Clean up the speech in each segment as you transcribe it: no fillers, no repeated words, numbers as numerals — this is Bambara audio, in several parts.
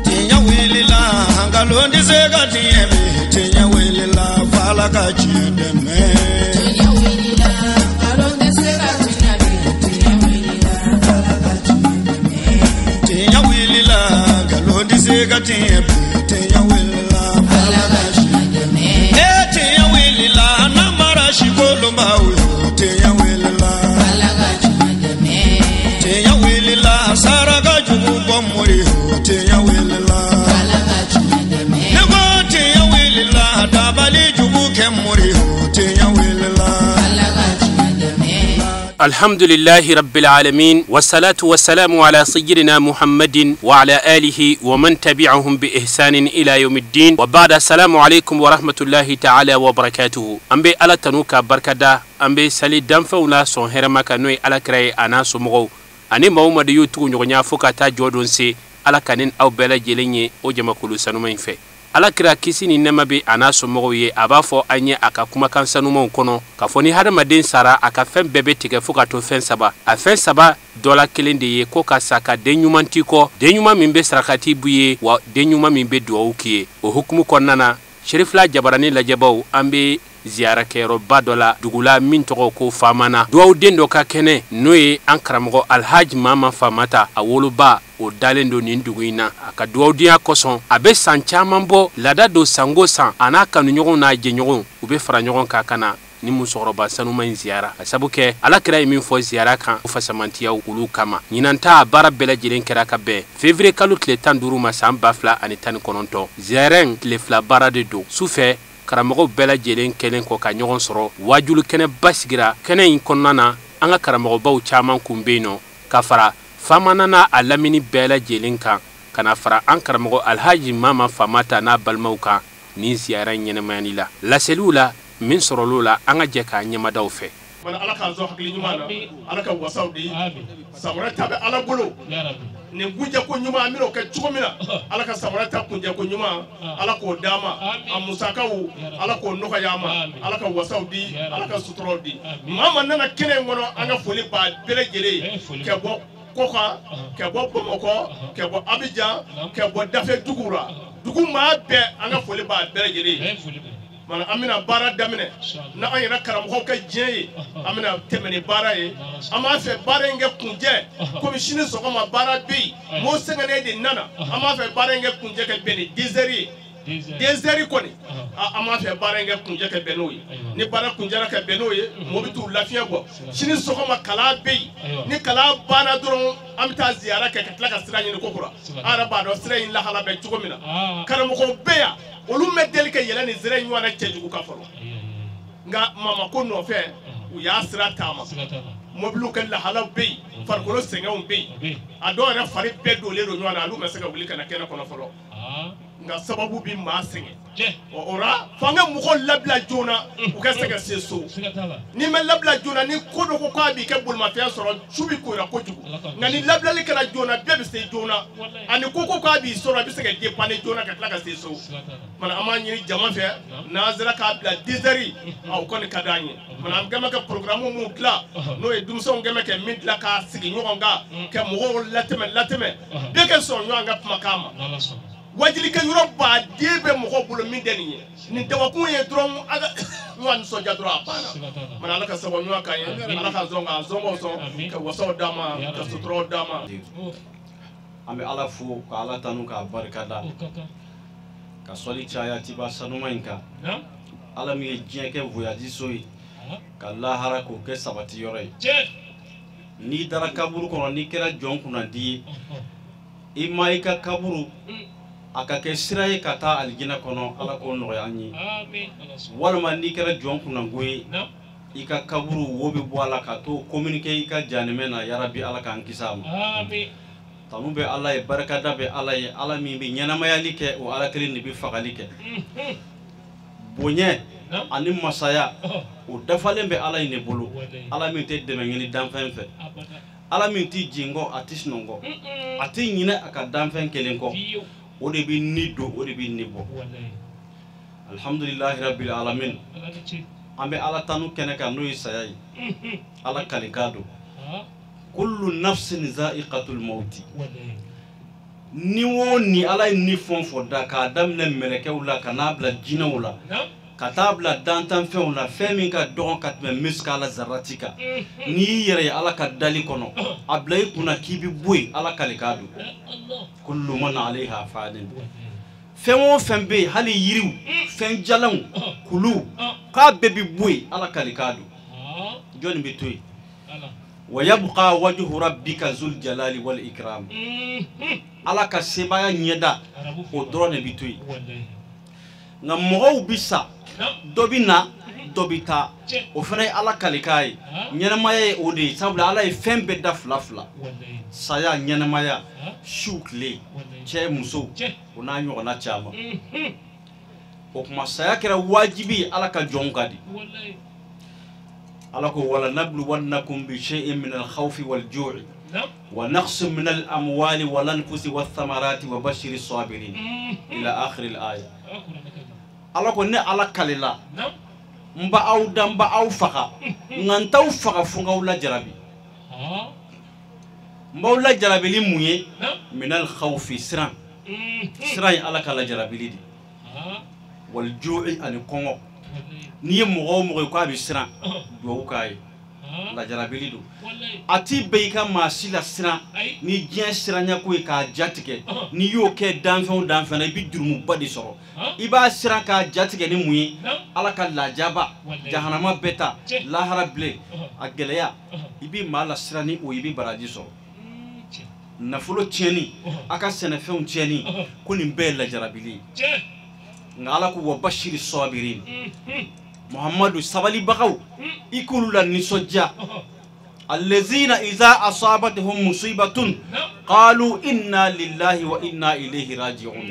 Tinya wilila hangalondi zega tiemi tinya wilila fala kachideme tinya wilila hangalondi zega tiemi tinya wilila fala kachideme tinya wilila hangalondi zega tiemi tinya wilila fala kachideme tinya wilila namara shikolomba uyo tinya wilila fala kachideme tinya wilila saraka jugu bomuri tinya wilila fala kachideme nego tinya wilila dabali jugu kemuri tinya wilila fala kachideme. Alhamdulillahi rabbil alamin wassalatu wassalamu ala sayyidina Muhammadin wa ala alihi wa man tabi'ahum bi ihsanin ila yawmiddin wa ba'da. Assalamu alaykum wa rahmatullahi ta'ala wa barakatuhu. Ambe ala tanuka barkada ambe sali danfawla son hermaka noy ala kray ana somogo ani mawma de yutu nyonya foka ta jodon se ala kanin aw bela jelenye o jamakulu sanuma fe ala kira kisi ni nema be ana somogo ye abafo anye aka kuma kan sanuma kono ka foni hadamaden sara aka fen bebe tige foka to fen saba a fen saba dola kelende ye ko ka saka denyumanti ko denyuma mimbe sarakati buye wa denyuma mimbe duwukiye o hukumu konnana Sherifla jabarani la jabaw ambe ziara kero badola dugula min togo ko famana duwaw dendo ka kene noye an karamogo alhaji mama famata awoluba o dalendo nin duguina aka duwaw dia koson abe san chaman bo lada do sango san ana kanu nyogon na je nyogon ube fara nyogon ka kana ni musoroba sanuma ziara asabuke ala kira min fo ziara kan fasamantiya ulu kama nyinanta bara bela jilen kera ka be février kalu kle tan duru ma san bafla ani tan kononto ziaren kle fla bara de do sufe karamogo bela jilen kelen ko ka nyogon soro wajulu kene basigira kene in konnana anga karamogo baw chaman kumbeno kafara famanana alamini bela jilen kan kana fara an karamogo alhaji mama famata na balmauka ni ziara nyenemani la selula min sorolola anga jeka nyamadaw fe man ala ka zo hakli nyuma ala ka wasaudi samara tabe ala bulu ya rabbi ne guje ko nyuma amiro ka chumina ala ka samara ta kunje ko nyuma ala ko dama amusakawu ala ko noka yama ala ka wasaudi ala ka sutrodi mama nana kene ngono anga foli ba bele jere ke bo koka ke bo bomoko ke bo abidjan ke bo dafe dugura duguma be anga foli ba bele jere mana amina bara damine na an yɛrɛ karamɔgɔw ka diɲɛ ye amina tɛmɛ ni baara ye an b'a fɛ baara in kɛ kunjɛ komi sini sɔgɔma baara bɛ yen m'o sɛgɛnnen de nana an b'a fɛ baara in kɛ kunjɛ ka bɛn ni 10 heures ye 10 heures kɔni an b'a fɛ baara in kɛ kunjɛ ka bɛn n'o ye ni baara kunjɛra ka bɛn n'o ye mɔgɔ bɛ t'u lafiya bɔ sini sɔgɔma kalan bɛ yen ni kalan banna dɔrɔn an bɛ taa ziyara kɛ ka tila ka sira ɲini kokura an yɛrɛ b'a dɔn sira in lahala bɛ cogo min na karamɔgɔw bɛ yan olu mɛ deli ka yɛlɛ ni zira in ɲɔgɔnna cɛjugu ka fɔlɔ nka mama ko nɔfɛ u y'a sira taama mobiliw ka lahalaw bɛ yen farikolo sɛgɛnw bɛ yen a dɔw yɛrɛ fari bɛɛ dolen don ɲɔgɔn na olu ma se ka wuli ka na kɛnɛ kɔnɔ fɔlɔ nka sababu bi maa sɛgɛn o ra f'an ka mɔgɔw labila joona u ka se ka se so ni ma labila joona ni ko dɔ ko k'a b'i kɛ bolimafɛn sɔrɔ su bi koyira kojugu nka ni labilali kɛra joona bɛɛ bɛ se joona ani ko k'a b'i sɔrɔ a bɛ se ka dépanner joona ka tila ka se so mana an b'a ɲini jama fɛ n'an sera k'a bila 10 heures o kɔni ka d'an ye mana an kɛn bɛ ka programme mun dilan n'o ye denmisɛnw kɛn bɛ ka min dilan k'a sigi ɲɔgɔn kan ka mɔgɔw latɛmɛ bɛɛ ka sɔn ɲɔgɔn ka kumakan ma wajili ka yɔrɔ baden bɛ mɔgɔw bolo min tɛ nin ye nin dabakun ye dɔrɔn a ka ɲɔgɔn nisɔndiya dɔrɔn a banna mana ala ka sababu ɲɔgɔn kan ye ala ka sɔn ka zɔnbaw sɔn ka wasaw d'a ma ka suturaw d'a ma an bɛ ala fo ka ala tanu k'a barikada ka sɔli caya tiba sanuma in kan ala min ye diɲɛ kɛ voyage so ye ka lahara k'o kɛ sabati yɔrɔ ye n'i dara kaburu kɔnɔ n'i kɛra jɔn kunnadi ye i ma i ka kaburu a ka kɛ sira ye ka taa alijinɛ kɔnɔ ala k'o nɔgɔya an ye walima n'i kɛra jɔn kunnango ye i ka kaburu wo bɛ bɔ a la ka to communiquer i ka janimɛ na yarabi ala k'an kisi a ma tanu bɛ ala ye barikada bɛ ala ye ala min bɛ ɲɛnamayali kɛ o ala kelen de bɛ fagali kɛ bonya ani masaya o dafalen bɛ ala in de bolo ala min tɛ dɛmɛ ɲini danfɛn fɛ ala min t'i jingɔ a tɛ sunɔgɔ a tɛ ɲinɛ a ka danfɛn kelen kɔ o de bɛ ni don o de bɛ ni bɔ alhamdulilahi rabbil alamin an bɛ ala tanu kɛnɛ kan n'o ye saya ye ala kalikan don kullu nafsin za'iqatul mauti ni wo ni ala ni fon fo da ka damne melekew la kana bla jinaw la ka tabla dantan few la femi ka don katme miskala zaratika ni yere ala ka dali kono ablay kuna kibi boy ala kalikadu kullu man alayha fadin femo fembe hali yiriw fen jalan kulu ka bebi boy ala kalikadu joni bitoy ويبقى وجه ربك ذو الجلال والإكرام على كسبايا نيدا ودرون بيتوي نمو بيسا دوبينا دوبيتا وفني على كاليكاي نينمايا اودي سابلا على فين بدا فلافلا سايا نينمايا شوكلي تشي موسو ونانيو ونا تشاما وكما سايا كرا واجبي على كجونغادي على ولا نبلونكم بشيء من الخوف والجوع ونقص من الأموال والأنفس والثمرات وبشر الصابرين إلى آخر الآية على كنا على كللا مبا أو دم با أو فقا نانتو فقا فنغولا جرابي مولا جرابي لي من الخوف سران على كلا جرابي لي والجوع أن كونغو ni mo ko abi sira do kai la jarabili do ati beika masila sira ni gien sira nya ko ka jatike ni yo ke danfon na bi durumu badi soro iba sira ka jatike ni muyi ala ka la jaba jahannama beta la harable ageleya ibi mala sira ni o ibi baraji soro nafulo tieni aka senefon tieni ko ni be la jarabili ngala ko wa bashiri sabirin محمد سبالي بقو يقولوا للنسوجا الذين إذا أصابتهم مصيبة قالوا إنا لله وإنا إليه راجعون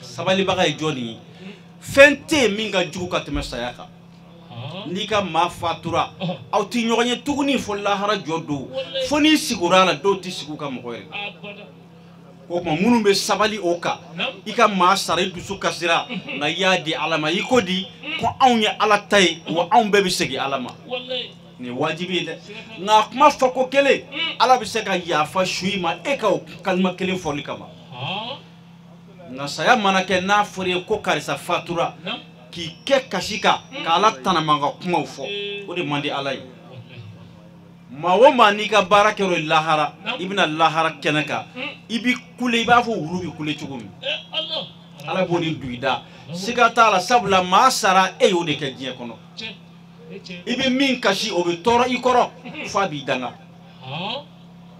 سبالي بقى جوني فنتي مينغا جوكا تمساياكا نيكا ما فاتورا أو تنيوغني تغني فالله رجودو فني سيغورالا دو تسيغوكا مغوير kokuma munu be sabali oka ika ma sare dusu kasira na yadi alama yikodi ko awnya ala tay wa awn be bi segi alama ni wajibi de na kuma fako kele ala bi sega ya fa shuima eka kalma kele foli kama na saya manake na fure ko karisa fatura ki ke kashika kala tanamanga kuma ufo odi mandi alai mawo manika barakero lahara ibna lahara kenaka ibi kule iba fo wulubi kule chugum ala boni duida sigata la sabla masara e yode ke dien kono ibi min kashi obi toro ikoro fabi danga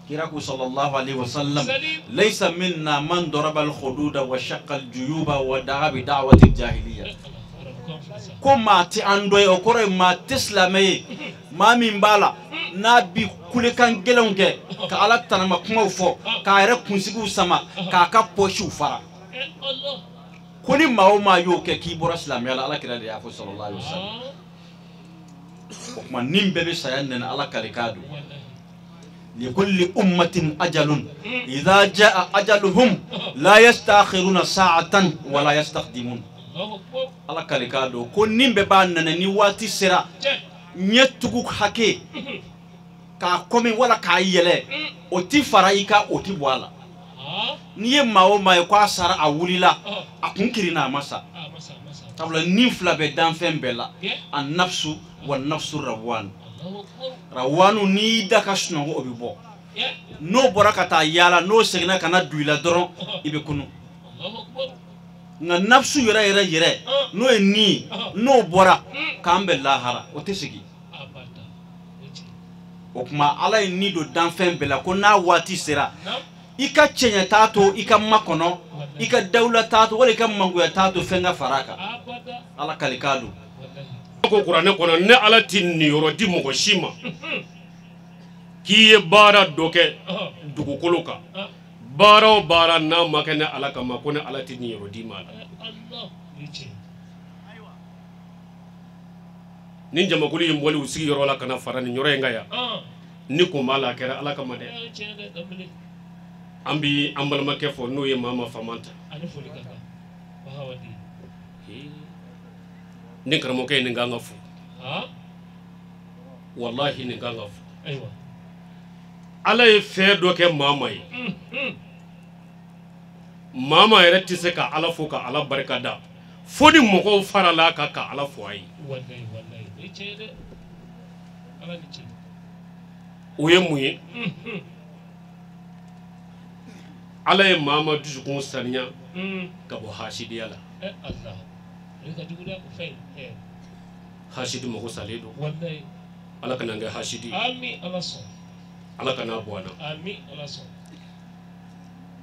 kiraku sallallahu alaihi wasallam laysa minna man daraba al khududa wa shaqqa al juyuba wa da'a bi da'wati al jahiliya ko mati andoy o kore mati islamay mami mbala na bi kule kan gelonge ka ala tanama kuma fo ka ere kunsigu sama ka poshu fara kuni mawo ma yo ke ki bora islamay ala kira ya fu sallallahu alaihi wasallam ko nimbe be sayan ala kalikadu لكل أمة أجل إذا جاء أجلهم لا يستأخرون ساعة ولا يستقدمون ala kalikado ko nimbe ba nana ni wati sera nyetugu hake ka komi wala ka yele oti faraika oti bwala niye mawo may ko asara awulila akunkirina masa tabla nifla be danfen bela an nafsu wan nafsu rawanu ni dakashno obibo no borakata yala no segna kana duila doron ibe kunu na nafsu yere no ni no bora kambe lahara otesigi okuma ala ni do danfen bela ko na wati sera ika chenya tato ika makono ika dawla tato wala ika mangu ya tato fenga faraka ala kalikadu ko qur'ane kono ne ala tinni yoro di mo ko shima kiye bara doke dugu koloka bara bara na makane ala kama ko ne ala tinni yoro di mala nin jama kuli yimboli usigi yoro la kana farani nyoro ngaya ni ko mala kera ala kama de ambi ambal makefo no ye mama famanta ani foli kaka bahawadi ni karamo kay ni nganga fu wallahi ni nganga fu aywa ala ye fɛn dɔ kɛ maa ma ye maa ma yɛrɛ tɛ se ka ala fo ka ala barika da fo ni mɔgɔw farala kan ka ala fo a ye o ye mun ye ala ye maa ma dusukun saniya ka bɔ hasidiya la hasidi mɔgɔ salen don ala kana kɛ hasidi ala kana bɔ an na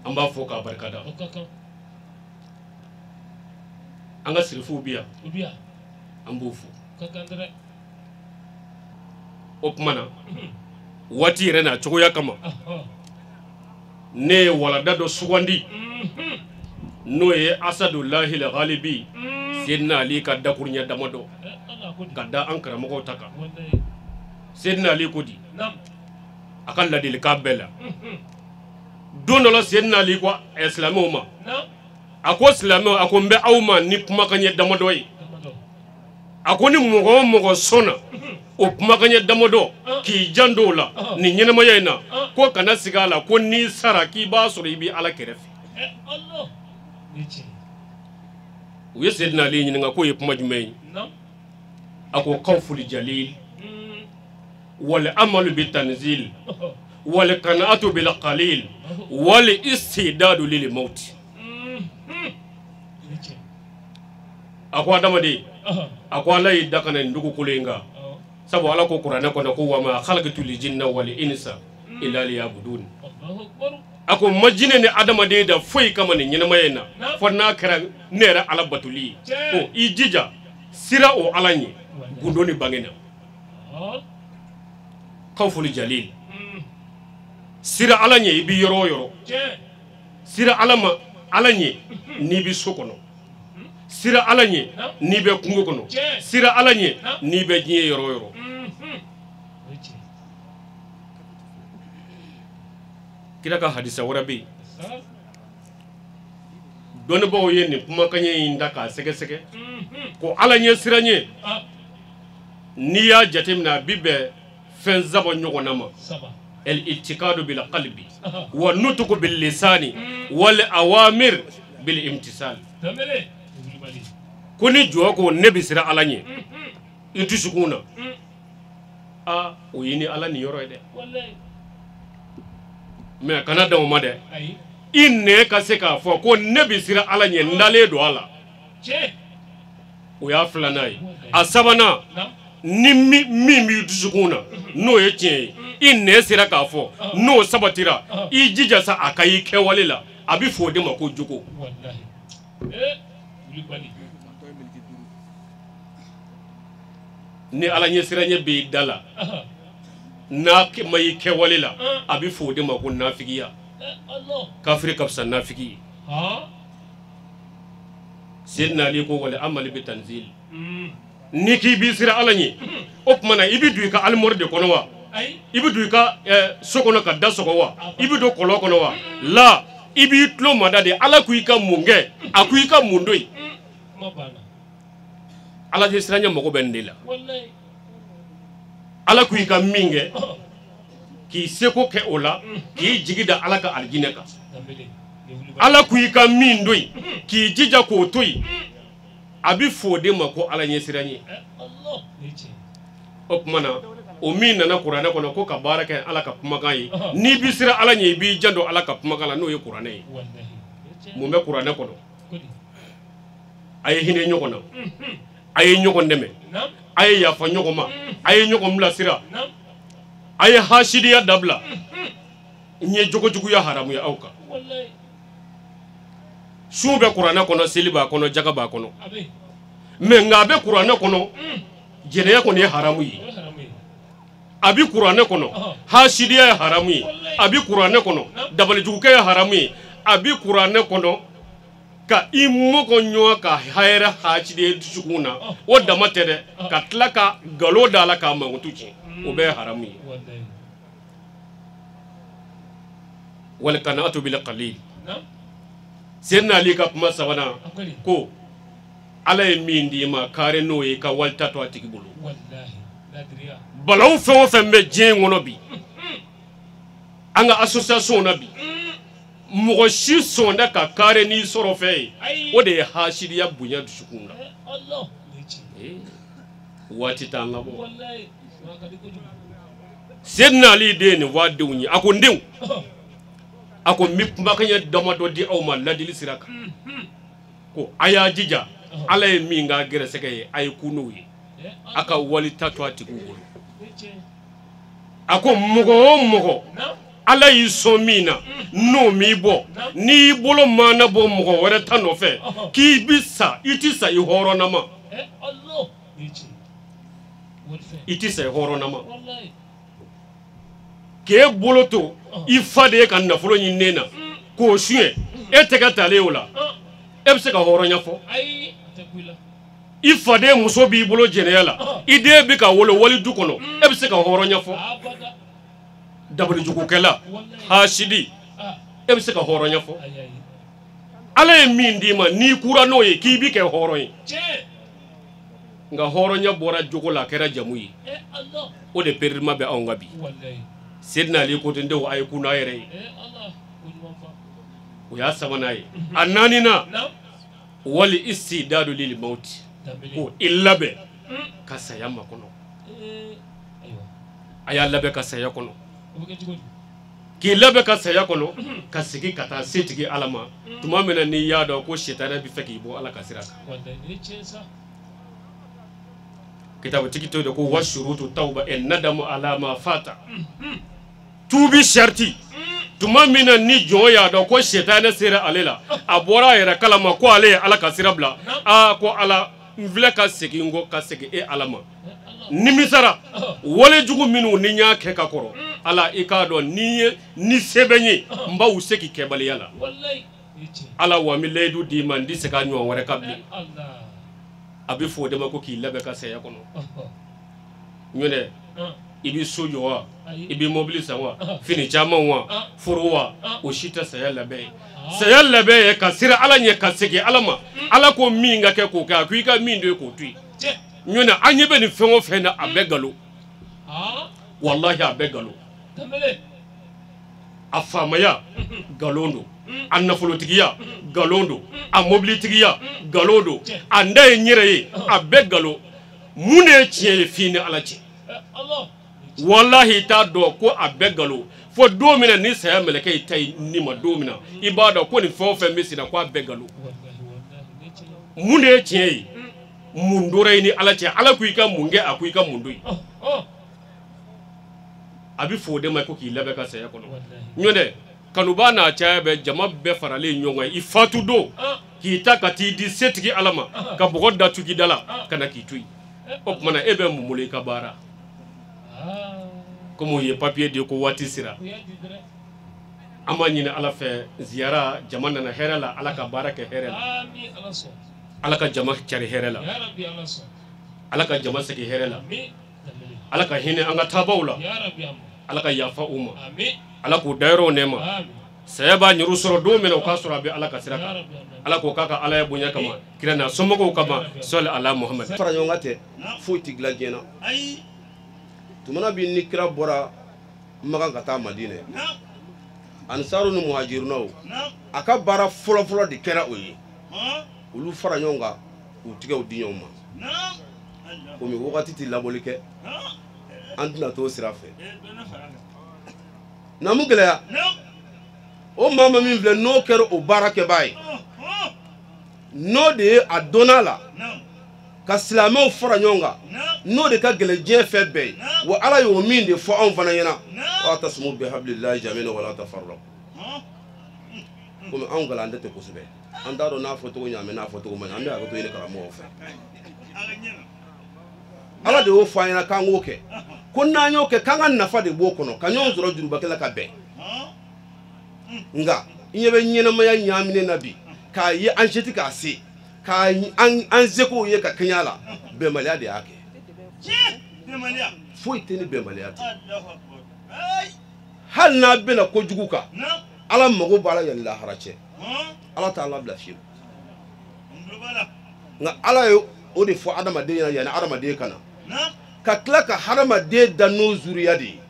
an b'a fɔ k'a barikada an ka sirifuw bi yan an b'o fɔ o tuma na waati yɛrɛ n'a cogoya kama ne ye walada dɔ sugandi n'o ye asadullahi al-ghalibi Seydina Ali ka dakuruɲɛ damadɔ ka da an karamɔgɔw ta kan Seydina Ali ko di a ka ladilikan bɛɛ la don dɔ la Seydina Ali ko silamɛw ma a ko silamɛw a ko n bɛ aw ma ni kumakan ɲɛ damadɔ ye a ko ni mɔgɔ o mɔgɔ sɔnna o kumakan ɲɛ damadɔ k'i janto o la nin ɲɛnamaya in na ko kana sigi a la ko n'i sara k'i b'a sɔrɔ i bɛ ala kɛrɛfɛ u ye Seydina Ali ɲininka k'o ye kuma jumɛn ye a ko kawful jalil wal amalu bi tanzil wal qanaatu bil qalil wal istidadu lil maut a ko adamaden a ko ala y'i da kana nin dugukolo in kan sabu ala ko kuranɛ kɔnɔ ko wa ma khalaqtul jinna wal insa illa liya'budun a ko ma jinɛ ni adamaden da foyi kama nin ɲɛnamaya in na fo n'a kɛra ne yɛrɛ ala batuli ye ko i jija sira o ala ɲɛ gundo ni bange na kawful jalil sira ala ɲɛ i bi yɔrɔ o yɔrɔ sira ala ma ala ɲɛ n'i bi so kɔnɔ sira ala ɲɛ n'i bɛ kungo kɔnɔ sira ala ɲɛ n'i bɛ diɲɛ yɔrɔ o yɔrɔ kira ka hadisa wɛrɛ bɛ yen dɔnnibaaw ye nin kumakan in da k'a sɛgɛsɛgɛ ko ala ɲɛ sira ɲɛ n'i y'a jateminɛ a bi bɛn fɛn saba ɲɔgɔnna ma al-i'tiqadu bil qalbi wa nutqu bil lisani wal awamir bil imtisal ko ni jɔ ko ne bɛ sira ala ɲɛ i dusukun na o ye ni ala nin yɔrɔ ye dɛ mais kana dan o ma dɛ i nɛ ka se k'a fɔ ko ne bɛ sira ala ɲɛ n dalen don a la o y'a filanan ye a sabanan ni min b'i dusukun na n'o ye tiɲɛ ye i nɛ sera k'a fɔ n'o sabatira i jija sa a ka i kɛwale la a bɛ fɔ o de ma ko jogo ni ala ɲɛ sira ɲɛ b'i da la n'a ma i kɛwale la a bɛ fɔ o de ma ko nafigiya kafiri ka fisa nafigi ye Seydina Ali ko wale amali bi tanzil ni k'i b'i sira ala ɲɛ o tuma na i bɛ don i ka alimɔri de kɔnɔ wa i bɛ don i ka so kɔnɔ ka da sɔgɔ wa i bɛ don kɔlɔn kɔnɔ wa la i b'i tulo mada de ala ko i ka mun kɛ a ko i ka mun do ye ala ɲɛ sira ɲɛ mago bɛ nin de la ala ko i ka min kɛ k'i seko kɛ o la k'i jigi da ala ka alijinɛ kan ala ko i ka min do ye k'i jija k'o to yen a bɛ fɔ o de ma ko ala ɲɛ sira ɲɛ o tuma na o min nana kuranɛ kɔnɔ ko ka baara kɛ ala ka kumakan ye n'i b'i sira ala ɲɛ i b'i janto ala ka kumakan la n'o ye kuranɛ ye mun bɛ kuranɛ kɔnɔ a ye hinɛ ɲɔgɔn na a ye ɲɔgɔn dɛmɛ a ye yafa ɲɔgɔn ma a ye ɲɔgɔn bilasira a ye hasidiya dabila n ye jogojuguya haramu ye aw kan su bɛ kuranɛ kɔnɔ seli b'a kɔnɔ jaga b'a kɔnɔ mais nka a bɛ kuranɛ kɔnɔ jɛnɛya kɔni ye haramu ye a bɛ kuranɛ kɔnɔ hasidiya ye haramu ye a bɛ kuranɛ kɔnɔ dabalijugukɛ ye haramu ye a bɛ kuranɛ kɔnɔ ka i mɔgɔ ɲɔgɔn ka hɛrɛ hasidiya dusukun na o dama tɛ dɛ ka tila ka nkalon da la k'a mankutu tiɲɛ o bɛɛ ye haramu ye wal qanaatu bil qalil Seydina Ali ka kuma sabanan ko ala ye min d'i ma kare n'o ye ka walita to a tigi bolo balawu fɛn o fɛn bɛ diɲɛ kɔnɔ bi an ka association na bi mɔgɔ si sɔnda ka kare n'i sɔrɔ fɛ ye o de ye hasidiya bonya dusukun na waati t'an labɔ Seydina Ali de ye nin fɔ a denw ye a ko n denw a ko n bɛ kumakan damadɔ di aw ma ladili sira kan ko a y'a jija Ala ye min k'a gɛrɛsɛgɛ ye a ye kun n'o ye a ka wali ta to a tigiw bolo a ko mɔgɔ o mɔgɔ Ala y'i sɔn min na n'o m'i bɔ n'i bolo maana bɔ mɔgɔ wɛrɛ ta nɔfɛ k'i bi sa i ti sa i hɔrɔnnama i ti sa i hɔrɔnnama k'e bolo to i fa de ye ka nafolo ɲininen na k'o suɲɛ e tɛgɛ talen o la e bɛ se ka hɔrɔnya fɔ i faden muso b'i bolo jɛnɛya la i den bɛ ka wolo wali du kɔnɔ e bɛ se ka hɔrɔnya fɔ dabalijugukɛla hasidi e bɛ se ka hɔrɔnya fɔ Ala ye min d'i ma n'i kura n'o ye k'i bi kɛ hɔrɔn ye nka hɔrɔnya bɔra jogo la a kɛra jamu ye o de perdima bɛ anw ka bi Seydina Ali ko ten denw a ye kun n'a yɛrɛ ye o y'a sabanan ye a naaninan wali istidadu lil mauti ko i labɛn ka saya makɔnɔ a y'a labɛn ka saya kɔnɔ k'i labɛn ka saya kɔnɔ ka segin ka taa setigi Ala ma tuma min na n'i y'a dɔn ko sitana bɛ fɛ k'i bɔ Ala ka sira kan kitabutigi to de ko washurutu tawba nadamu ala ma fata tubi sharti tuma min na ni jɔn y'a dɔn ko sitana sera ale la a bɔra a yɛrɛ kalama ko ale ye Ala ka sira bila ko Ala n filɛ ka segin ko ka segin e Ala ma nimisara wale jugu minnu ni y'a kɛ ka kɔrɔ Ala i k'a dɔn ni se bɛ n ye n b'aw segin kɛbaliya la Ala wa n bɛ layidu d'i ma n tɛ se ka ɲɔgɔn wɛrɛ ka bilen a bɛ fɔ o de ma ko k'i labɛn ka saya kɔnɔ ɲɔnɛ i bɛ so jɔ wa i bɛ mobili san wa fini caman wa furu wa o si tɛ saya labɛn ye saya labɛn ye ka sira Ala ɲɛ ka segin Ala ma Ala ko min ka kɛ k'o kɛ a ko i ka min do ye k'o to yen ɲɔnɛ an ɲɛ bɛ nin fɛn o fɛn na a bɛɛ nkalon walahi a bɛɛ nkalon a faamaya nkalon don a nafolotigiya nkalon don a mobilitigiya nkalon don a n da ye n yɛrɛ ye a bɛɛ nkalon mun de ye tiɲɛ ye f'i ni Ala cɛ wallahi i t'a dɔn ko a bɛɛ nkalon fo don min na ni saya mɛlɛkɛ y'i ta ni ma don min na i b'a dɔn ko nin fɛn o fɛn bɛ senna ko a bɛɛ nkalon mun de ye tiɲɛ ye mun dora i ni Ala cɛ Ala ko i ka mun kɛ a ko i ka mun to yen a bɛ fɔ o de ma ko k'i labɛn ka saya kɔnɔ ɲɔnɛ kanuba n'a caya bɛ jama bɛɛ faralen ɲɔgɔn kan i fatu don k'i ta ka t'i di setigi Ala ma ka bɔgɔ datugu i da la ka na k'i to yen o tuma na e bɛ mun bolo i ka baara komi u ye papiye di ko waati sera an b'a ɲini Ala fɛ ziyara jama nana hɛrɛ la Ala ka baara kɛ hɛrɛ la Ala ka jama cari hɛrɛ la Ala ka jama segin hɛrɛ la Ala ka hinɛ an ka taabaw la Ala ka yafa u ma Ala k'u dayɔrɔw nɛɛma saya b'a ɲɛru sɔrɔ don min na o k'a sɔrɔ a bɛ Ala ka sira kan Ala k'o k'a ka Ala ye bonya kama kira n'a somɔgɔw kama sɔli ala Muhamad fara ɲɔgɔn kan tɛ foyi tɛ dilan diɲɛ na tumana bi ni kira bɔra Makan ka taa Madina Ansaru ni Muhajirunaw a ka baara fɔlɔ-fɔlɔ de kɛra o ye olu fara ɲɔgɔn kan k'u tigɛw di ɲɔgɔn ma komi wagati tɛ labɔli kɛ an tɛna t'o sira fɛ na mun gɛlɛya o maa min filɛ n'o kɛra o baarakɛbaa ye n'o de ye a dɔnna la ka silamɛw fara ɲɔgɔn kan n'o de ka gɛlɛn diɲɛ fɛn bɛɛ ye wa Ala y'o min de fɔ anw fana ɲɛna wa'tasimu bihablillahi jami'an wa la tafarraqu komi anw galan tɛ kosɛbɛ an t'a dɔn n'a fɔ cogo ɲaamɛ n'a fɔ cogo man ɲi an bɛ hakɛto ɲini karamɔgɔw fɛ Ala de y'o fɔ an ɲɛna k'an k'o kɛ ko n'an y'o kɛ k'an ka nafa de b'o kɔnɔ ka ɲɔgɔn sɔrɔ juruba kelen ka bɛn nka i ɲɛ bɛ ɲɛnamaya ɲaaminen na bi k'a ye an seti k'a se k'a an sekow ye ka kɛɲɛ la bɛnbaliya de y'a kɛ foyi tɛ ni bɛnbaliya tɛ hali n'a bɛna kojugu kan Ala mago b'a la yanni lahara cɛ Ala t'a labila fiyewu nka Ala ye o de fɔ adamaden ɲɛna yanni adamaden ka na ka tila ka hadamaden da n'o zuriya de ye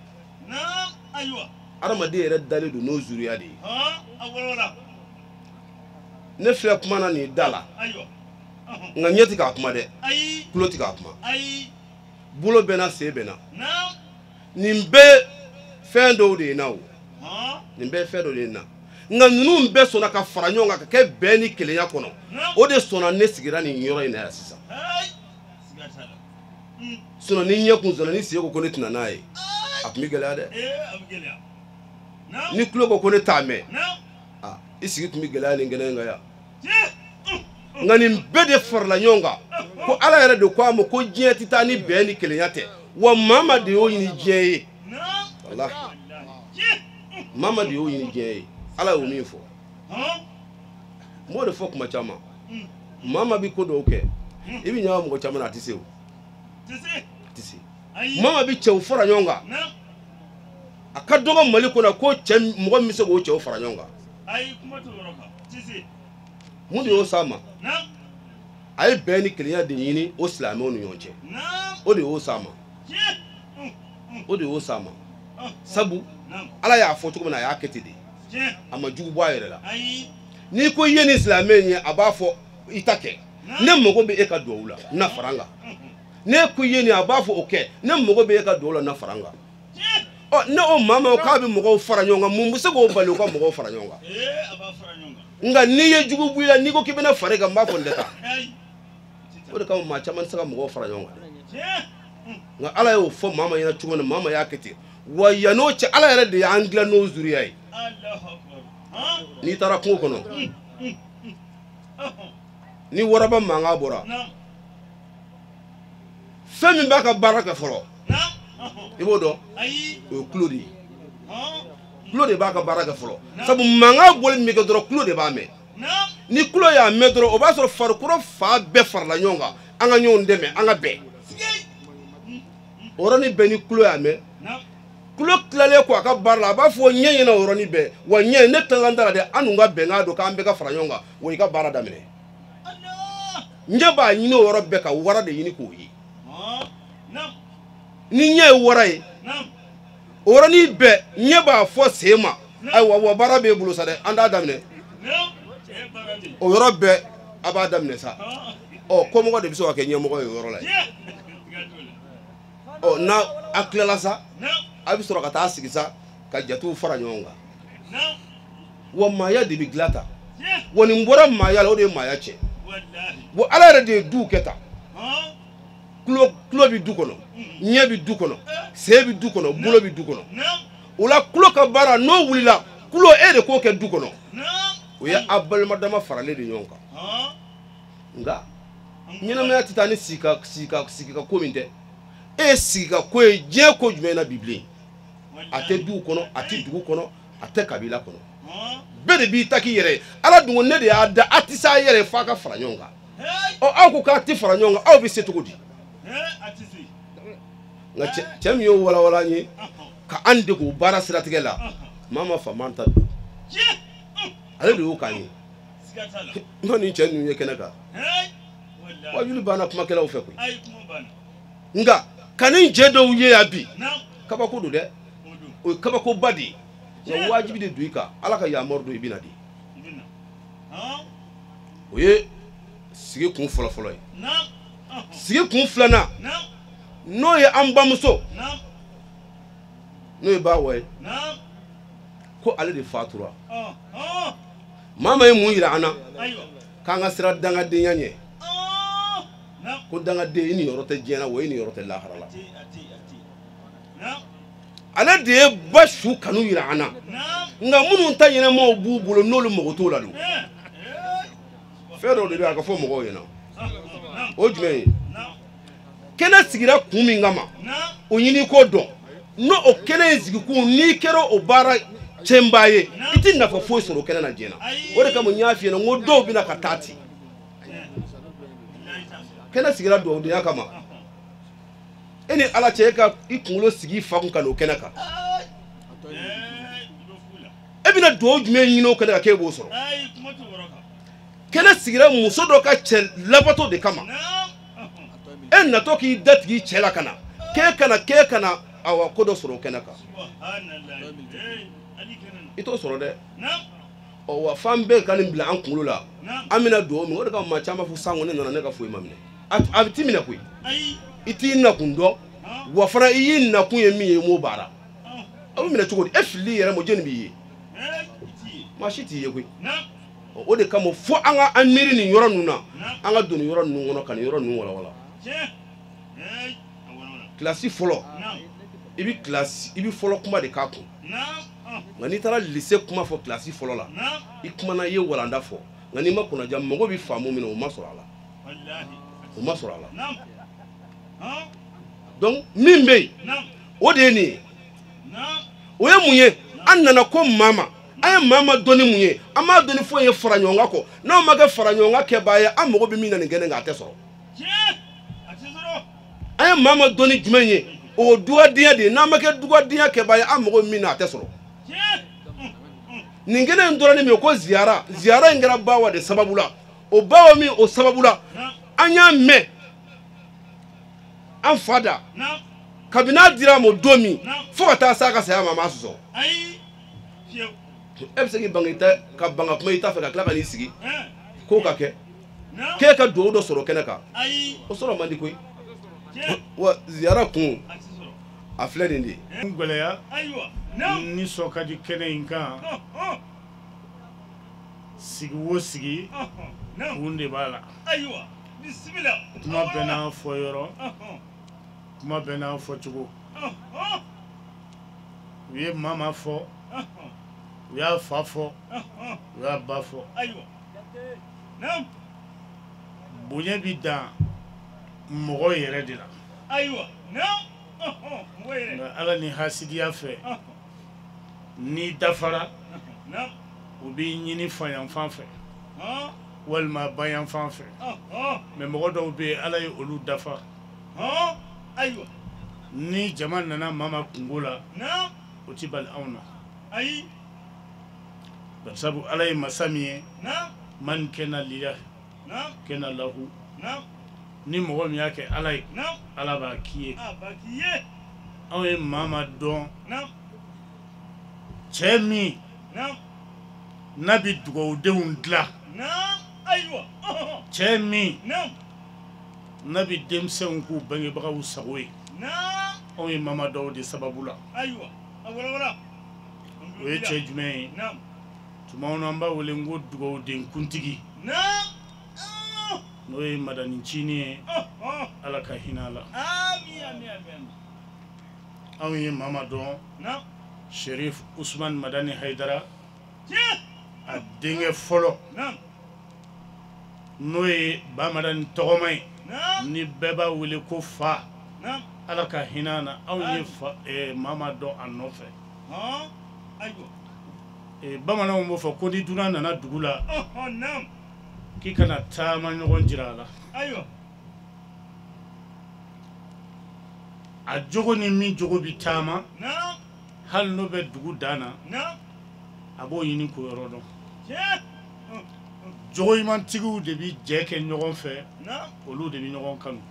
adamaden yɛrɛ dalen don n'o zuriya de ye ne filɛ kuma na nin da la nka ɲɛ tɛ k'a kuma dɛ tulo tɛ k'a kuma bolo bɛ na sen bɛ na nin bɛɛ fɛn dɔw de ye na o nin bɛɛ fɛn dɔw de ye na nka ninnu bɛɛ sɔnna ka fara ɲɔgɔn kan ka kɛ bɛn ni kelenya kɔnɔ o de sɔnna ne sigira nin yɔrɔ in na yan sisan sinon ni ɲɛ kun sɔnna ni sen ko ne tɛna n'a ye a tun bɛ gɛlɛya dɛ ni tulo ko ne t'a mɛn i sigi tun bɛ gɛlɛya nin kɛnɛ in kan yan nka nin bɛɛ de farala ɲɔgɔn kan ko ala yɛrɛ de ko a ma ko diɲɛ tɛ taa ni bɛn ni kelenya tɛ wa maa de y'o ɲini diɲɛ ye walahi maa de y'o ɲini diɲɛ ye ala y'o min fɔ n b'o de fɔ kuma caman maa bɛ ko dɔw kɛ i bɛ ɲaga mɔgɔ caman na a tɛ se o a tɛ se maa bɛ cɛw fara ɲɔgɔn kan a ka dɔgɔ Mali kɔnɔ ko cɛ mɔgɔ min bɛ se k'o cɛw fara ɲɔgɔn kan mun de y'o s'a ma a ye bɛn ni kelenya de ɲini o silamɛw ni ɲɔgɔn cɛ o de y'o s'a ma o de y'o s'a ma sabu ala y'a fɔ cogo min na a y'a kɛ ten de a ma jugu bɔ a yɛrɛ la n'i ko i ye nin silamɛ in ye a b'a fɔ i ta kɛ ne mago bɛ e ka duwawu la na fara n kan ne ko i ye nin a b'a fɔ o kɛ ne mago bɛ e ka duwawu la na fara n kan ne o maa ma k'a bɛ mɔgɔw fara ɲɔgɔn kan mun bɛ se k'o bali u ka mɔgɔw fara ɲɔgɔn kan nka n'i ye jugu bɔ i la n'i ko k'i bɛ ne fara i kan n b'a fɔ n tɛ taa o de kama maa caman tɛ se ka mɔgɔw fara ɲɔgɔn kan nka ala y'o fɔ maa ɲɛna cogo min na maa y'a kɛ ten wa yan'o cɛ ala yɛrɛ de y'an dilan n'o zuriya ye n'i taara kungo kɔnɔ ni waraba mankan bɔra fɛn min b'a ka baara kɛ fɔlɔ i b'o dɔn o ye tulo de ye tulo de b'a ka baara kɛ fɔlɔ sabu mankan bɔli min bɛ kɛ dɔrɔn tulo de b'a mɛn ni tulo y'a mɛn dɔrɔn o b'a sɔrɔ farikolo fan bɛɛ farala ɲɔgɔn kan an ka ɲɔgɔn dɛmɛ an ka bɛn o yɔrɔnin bɛɛ ni tulo y'a mɛn tulo tilalen ko a ka baara la a b'a fɔ ɲɛ ɲɛna o yɔrɔnin bɛɛ wa ɲɛ ne tilala da la dɛ an dun ka bɛnkan don k'an bɛɛ ka fara ɲɔgɔn kan wa i ka baara daminɛ ɲɛ b'a ɲini o yɔrɔ bɛɛ ka wara de ɲini k'o ye ni ɲɛ ye wara ye o yɔrɔnin bɛɛ ɲɛ b'a fɔ sen ma ayiwa wa baara b'e bolo sa dɛ an t'a daminɛ o yɔrɔ bɛɛ a b'a daminɛ sa kɔmɔgɔ de bɛ se ka kɛ ɲɛmɔgɔ ye o yɔrɔ la n'a a tilala sa a bɛ sɔrɔ ka taa sigi sa ka jatiw fara ɲɔgɔn kan wa maaya de bɛ dilan ta wa nin bɔra maaya la o de ye maaya tiɲɛ wa ala yɛrɛ de ye duw kɛ tan tulo bɛ du kɔnɔ ɲɛ bɛ du kɔnɔ sen bɛ du kɔnɔ bolo bɛ du kɔnɔ o la tulo ka baara n'o wulila tulo e de k'o kɛ du kɔnɔ o ye a balimadama faralen de ɲɔgɔn kan nka ɲɛnamaya tɛ taa ni sigi ka ko min tɛ e ye sigi ka ko ye diɲɛ ko jumɛn na bi bilen a tɛ duw kɔnɔ a tɛ dugu kɔnɔ a tɛ kabila kɔnɔ bɛɛ de b'i ta k'i yɛrɛ ye ala dun ko ne de y'a da a tɛ s'a yɛrɛ ye f'a ka fara ɲɔgɔn kan aw ko k'a tɛ fara ɲɔgɔn kan aw bɛ se cogo di nka cɛ min y'o walawala an ye ka an dege o baara siratigɛ la maa ma faamu ta don ale de y'o k'an ye n'o ni cɛ ninnu ye kɛnɛ kan wajuli banna kumakɛlaw fɛ koyi nka ka ni cɛ dɔw ye yan bi kabako don dɛ o ye kabakoba de ye nka wajibi de don i kan ala ka yamaru don i bɛna di o ye sigi kun fɔlɔfɔlɔ ye sigi kun filanan n'o ye an bamuso n'o ye Bawa ye ko ale de fatura maa ye mun yira an na k'an ka sira dangadenya ɲɛ ko dangaden i ni yɔrɔ tɛ diɲɛ na wa i ni yɔrɔ tɛ lahara la ale de ye ba su kanu yira an na nka minnu ta ɲɛnamaw b'u bolo n'olu mago t'o la don fɛn dɔw de bɛ a ka fɔ mɔgɔw ɲɛna o jumɛn ye kɛnɛ sigira kun min kama o ɲini ko dɔn n'o o kɛnɛ in sigi kun n'i kɛra o baara cɛnba ye i tɛ nafa foyi sɔrɔ o kɛnɛ na diɲɛ na o de kama n y'a f'i ɲɛna n ko dɔw bɛna ka taa ten kɛnɛ sigira dugawudenya kama e ni ala cɛ e ka i kunkolo sigi i fa kun ka n'o kɛnɛ kan e bɛna dugawu jumɛn ɲini o kɛnɛ kan k'e b'o sɔrɔ kɛnɛ sigira muso dɔ ka cɛ labato de kama e natɔ k'i datigi cɛ la ka na k'e kana awa ko dɔ sɔrɔ kɛnɛ kan i t'o sɔrɔ dɛ wa fan bɛɛ ka nin bila an kunkolo la an bɛna dugawu min o de ka maa caman fɔ sango ne nana ne ka foyi ma minɛ a bɛ t'i minɛ koyi i t'i nakun dɔn wa fana i y'i nakun ye min ye m'o baara a bɛ minɛ cogo di e fili yɛrɛ ma jɔnni b'i ye maa si t'i ye koyi o de kama fo an ka an miiri nin yɔrɔ ninnu na an ka don nin yɔrɔ ninnu kɔnɔ ka nin yɔrɔ ninnu walawala kilasi fɔlɔ i bɛ fɔlɔ kuma de k'a kun nka n'i taara lycée kuma fɔ kilasi fɔlɔ la i kumana i ye walanda fɔ nka n'i ma kunnaja mɔgɔ bɛ faamu min na o ma sɔrɔ a la donc min bɛ yen o de ye nin ye o ye mun ye an nana ko maa ma an ye maa ma dɔn ni mun ye an m'a dɔn ni foyi ye fara ɲɔgɔn kan kɔ n'aw ma kɛ fara ɲɔgɔn kan kɛbaa ye an mago bɛ min na nin kɛnɛ nka a tɛ sɔrɔ an ye maa ma dɔn ni jumɛn ye o dugadenya de ye n'an ma kɛ dugadenya kɛbaa ye an mago bɛ min na a tɛ sɔrɔ nin kɛnɛ in dɔrɔn min ye ko ziyara in kɛra bawa de sababu la o bawa min o sababu la an y'a mɛn an fa da kabini n'a dira ma don min fo ka taa s'a ka saya ma a ma sɔsɔ e bɛ se k'i ban ka ban ka kuma i t'a fɛ ka tila ka n'i sigi k'o ka kɛ k'e ka dugawu dɔ sɔrɔ kɛnɛ kan o sɔrɔ man di koyi wa ziyara kun a filɛ nin de ye n gwɛlɛya ni sɔn ka di kɛnɛ in kan sigi o sigi kun de b'a la kuma bɛɛ n'a fɔ yɔrɔ kuma bɛɛ n'a fɔ cogo u ye mama fɔ u y'a fa fɔ u y'a ba fɔ bonya bi dan mɔgɔ yɛrɛ de la nka ala ni hasidiya fɛ n'i dafara u b'i ɲini fayanfan fɛ walima bayanfan fɛ mɛ mɔgɔ dɔw bɛ yen ala ye olu dafa ni jama nana mama kungo la o ti bali anw na bari sabu ala ye masa min ye man kɛna lillahi kɛna lahu ni mɔgɔ min y'a kɛ ala ye ala b'a k'i ye anw ye mama dɔn cɛ min n'a bɛ dugawudenw dilan cɛ min n'a bɛ denmisɛnw k'u bangebagaw sago ye anw ye mama dɔw de sababu la o ye cɛ jumɛn ye tuma na an b'a wele ko dugawuden kuntigi n'o ye madani cini ye ala ka hinɛ a la anw ye mama dɔn Sherif Usman Madani Haidara a denkɛ fɔlɔ n'o ye Bamadani tɔgɔma ye ni bɛɛ b'a wele ko fa ala ka hinɛ na anw ye mama dɔn a nɔfɛ bamananw b'o fɔ ko ni dunan nana dugu la k'i kana taama ɲɔgɔn jira a la a jogo ni min jogo bi taama hali n'o bɛ dugu dan na a b'o ɲini k'o yɔrɔ dɔn jogo ɲumantigiw de bi jɛ kɛ ɲɔgɔn fɛ olu de bi ɲɔgɔn kanu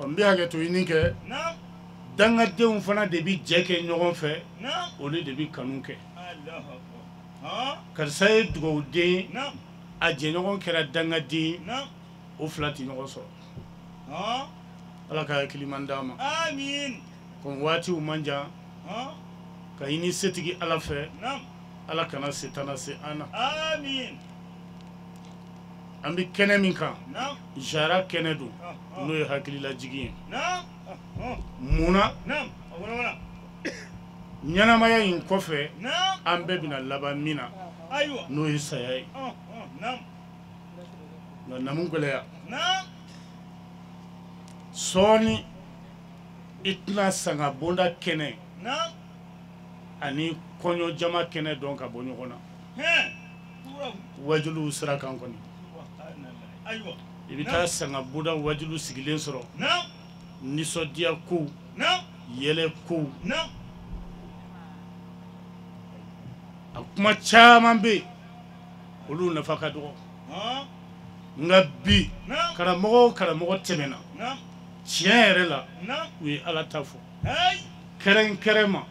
n bɛ hakɛto ɲini kɛ dangadenw fana de bi jɛ kɛ ɲɔgɔn fɛ olu de bi kanu kɛ karisa ye dugawuden a jɛɲɔgɔn kɛra dangaden o fila tɛ ɲɔgɔn sɔrɔ ala ka hakili ɲuman d'a ma komi waatiw man jan ka ɲini setigi ala fɛ ala kana setana se an na an bɛ kɛnɛ min kan jara kɛnɛ don n'o ye hakililajigi ye munna ɲɛnamaya in kɔfɛ an bɛɛ bɛna laban min na n'o ye saya ye nka namu gɛlɛya sɔɔni i tɛna sanga bonda kɛnɛ ani kɔɲɔ jama kɛnɛ dɔn ka bɔ ɲɔgɔn na wajuluw sira kan kɔni i bɛ taa sanga bonda wajulu sigilen sɔrɔ nisɔndiya kow yɛlɛ kow a kuma caman bɛ yen olu nafa ka dɔgɔ nka bi karamɔgɔ o karamɔgɔ tɛmɛna tiɲɛ yɛrɛ la u ye ala ta fɔ kɛrɛnkɛrɛn ma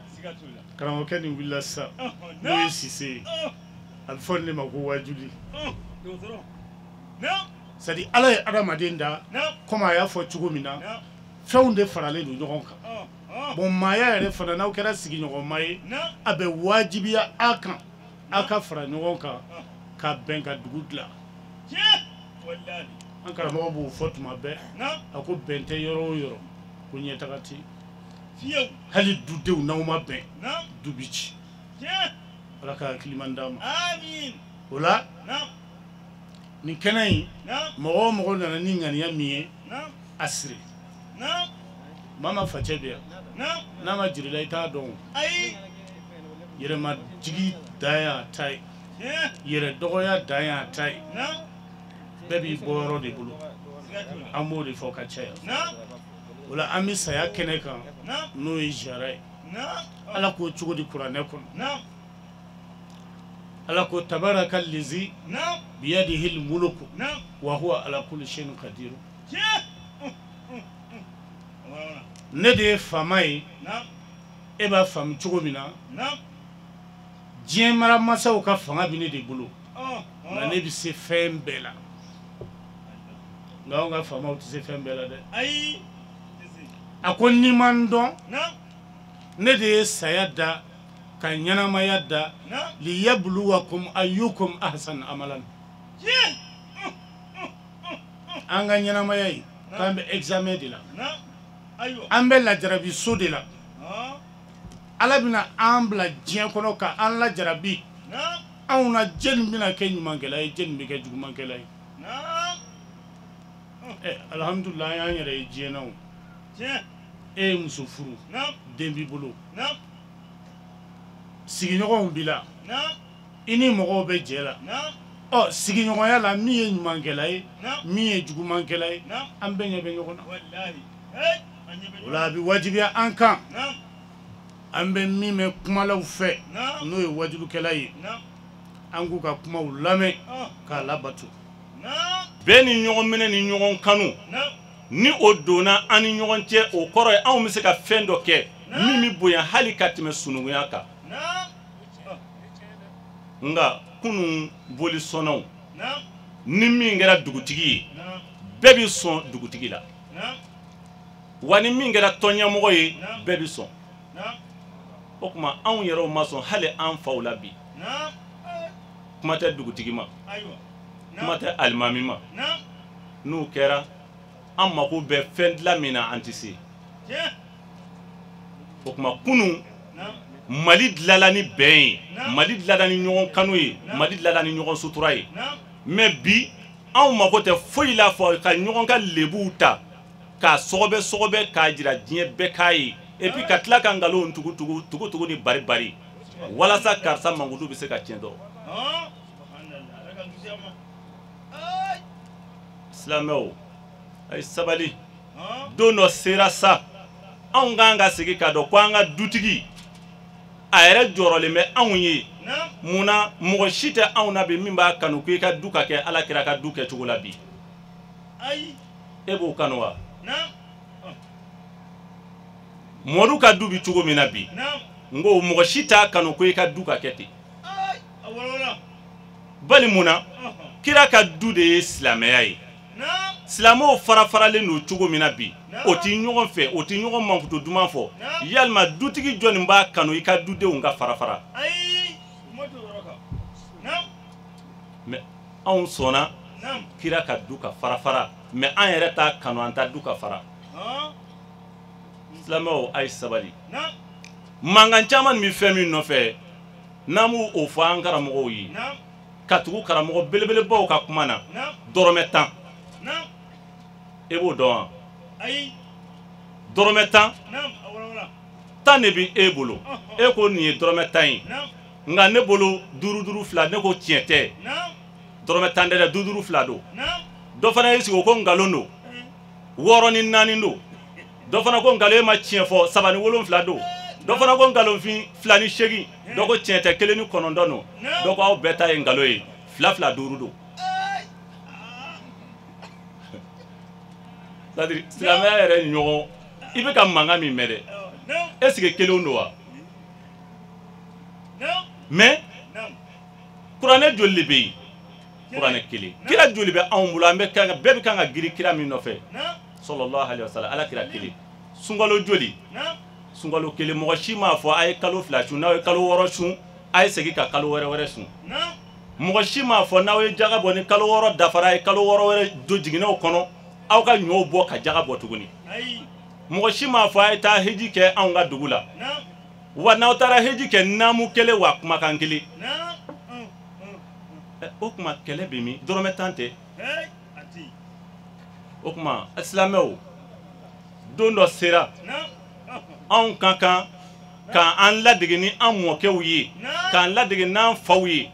karamɔgɔkɛ nin wulila sisan n'o ye Sise ye a bɛ fɔ ne ma ko wajuli c'est à dire ala ye adamaden da komi a y'a fɔ cogo min na fɛnw de faralen don ɲɔgɔn kan bon maaya yɛrɛ fana n'aw kɛra sigiɲɔgɔnma ye a bɛ wajibiya a kan a ka fara ɲɔgɔn kan ka bɛn ka dugu dilan an karamɔgɔ b'o fɔ tuma bɛɛ a ko bɛn tɛ yɔrɔ o yɔrɔ ko ɲɛtaga tɛ yen hali dudenw n'aw ma bɛn du bi ci ala ka hakili ɲuman d'an ma o la nin kɛnɛ in mɔgɔ o mɔgɔ nana ni ŋaniya min ye a siri mama facɛ bɛ yan n'a ma jirila i t'a dɔn yɛrɛma jigi dan y'a ta ye yɛrɛ dɔgɔya dan y'a ta ye bɛɛ b'i bɔ yɔrɔ de bolo an b'o de fɔ ka caya o la an bɛ saya kɛnɛ kan n'o ye ziyara ye ala k'o cogo di kuranɛ kɔnɔ ala ko tabaraka lizi biyadihi almuluku wa huwa ala kulli shay'in qadir ne de ye faama ye e b'a faamu cogo min na diɲɛ mara masaw ka fanga bɛ ne de bolo nka ne bɛ se fɛn bɛɛ la nka anw ka faamaw tɛ se fɛn bɛɛ la dɛ a ko n'i ma n dɔn ne de ye saya da ka ɲɛnamaya da liyabluwakum ayyukum ahsan amalan an ka ɲɛnamaya ye k'an bɛ examen de la an bɛ lajarabi so de la ala bɛna an bila diɲɛ kɔnɔ ka an lajarabi anw na jeli bɛna kɛ ɲumankɛla ye jeli bɛ kɛ jugumankɛla ye alhamdulillah an y'an yɛrɛ ye diɲɛ na o e ye muso furu den b'i bolo sigiɲɔgɔnw b'i la i ni mɔgɔw bɛ jɛ la ɔ sigiɲɔgɔnya la min ye ɲumankɛla ye min ye jugumankɛla ye an bɛɛ ɲɛ bɛ ɲɔgɔn na o la a bɛ wajibiya an kan an bɛ min mɛn kumalaw fɛ n'o ye wajibikɛla ye an k'u ka kumaw lamɛn k'a labato bɛɛ ni ɲɔgɔn minɛ ni ɲɔgɔn kanu ni o donna an ni ɲɔgɔn cɛ o kɔrɔ ye anw bɛ se ka fɛn dɔ kɛ min bɛ bonya hali ka tɛmɛ sunugunya kan nka kunun boli sɔnnaw ni min kɛra dugutigi ye bɛɛ bɛ sɔn dugutigi la wa ni min kɛra tɔnɲɛmɔgɔ ye bɛɛ bɛ sɔn o tuma anw yɛrɛw ma sɔn hali an faw la bi kuma tɛ dugutigi ma kuma tɛ alimami ma n'o kɛra an mako bɛ fɛn dilan min na an tɛ se o tuma kunun Mali dilanla ni bɛn ye Mali dilanla ni ɲɔgɔn kanu ye Mali dilanla ni ɲɔgɔn sutura ye mais bi anw mako tɛ foyi la fɔ ka ɲɔgɔn ka lebuw ta k'a sɔgɔbɛ k'a jira diɲɛ bɛɛ k'a ye et puis ka tila ka nkalon tugu ni bari walasa karisa mankutu bɛ se ka tiɲɛ dɔrɔn silamɛw a ye sabali don dɔ sera sa anw k'an ka segin k'a dɔn ko an ka dutigi a yɛrɛ jɔrɔlen bɛ anw ye munna mɔgɔ si tɛ anw na bi min b'a kanu ko i ka du ka kɛ Alakira ka du kɛcogo la bi e b'o kanu wa Mɔdu ka du bi cogo min na bi n ko mɔgɔ si t'a kanu ko i ka du ka kɛ ten bali munna Kira ka du de ye silamɛya ye silamɛw farafaralen don cogo min na bi o ti ɲɔgɔn fɛ o ti ɲɔgɔn mankutu duman fɔ yalima dutigi jɔnni b'a kanu i ka dudenw ka farafara mais anw sɔnna Kira ka du ka farafara mais an yɛrɛ t'a kanu an ta du ka fara silamɛw a ye sabali mankan caman min bɛ fɛn min nɔfɛ n'an b'o fɔ an karamɔgɔw ye ka tugu karamɔgɔ belebelebaw ka kuma na dɔrɔmɛ 10 e b'o dɔn wa dɔrɔmɛ 10 de bɛ e bolo e ko nin ye dɔrɔmɛ 10 ye nka ne bolo duuru fila ne ko tiɲɛ tɛ dɔrɔmɛ 10 tɛ dɛ duuru fila don dɔ fana y'i sigi o ko nkalon don 6 ni 4 don dɔ fana ko nkalon e ma tiɲɛ fɔ 7 ni 7 don dɔ fana ko nkalonfin 2 ni 8 dɔ ko tiɲɛ tɛ 1 ni 9 don dɔ ko aw bɛɛ ta ye nkalon ye 2 5 don c'est-à-dire silamɛya yɛrɛ ɲɔgɔn i bɛ ka mankan min mɛn dɛ est-ce que kelenw don wa mais kuranɛ joli de bɛ yen kuranɛ kelen kira joli bɛ anw bolo an bɛɛ bɛ kan ka girin kira min nɔfɛ sallallahu alaihi wasallam ala kira kelen sunkalo joli sunkalo kelen mɔgɔ si m'a fɔ a ye kalo 2 sun n'aw ye kalo 6 sun a ye segin ka kalo wɛrɛ sun mɔgɔ si m'a fɔ n'aw ye jaga bɔ ni kalo 6 dafara a ye kalo 6 wɛrɛ don jiginɛw kɔnɔ aw ka ɲɔw bɔ ka jaga bɔ tuguni mɔgɔ si m'a fɔ a ye taa heji kɛ anw ka dugu la wa n'aw taara heji kɛ naamu kelen wa kumakan kelen o kuma kɛlɛ bɛ min dɔrɔmɛ 10 tɛ o kuma silamɛw don dɔ sera anw ka kan k'an ladege ni an mɔkɛw ye k'an ladege n'an faw ye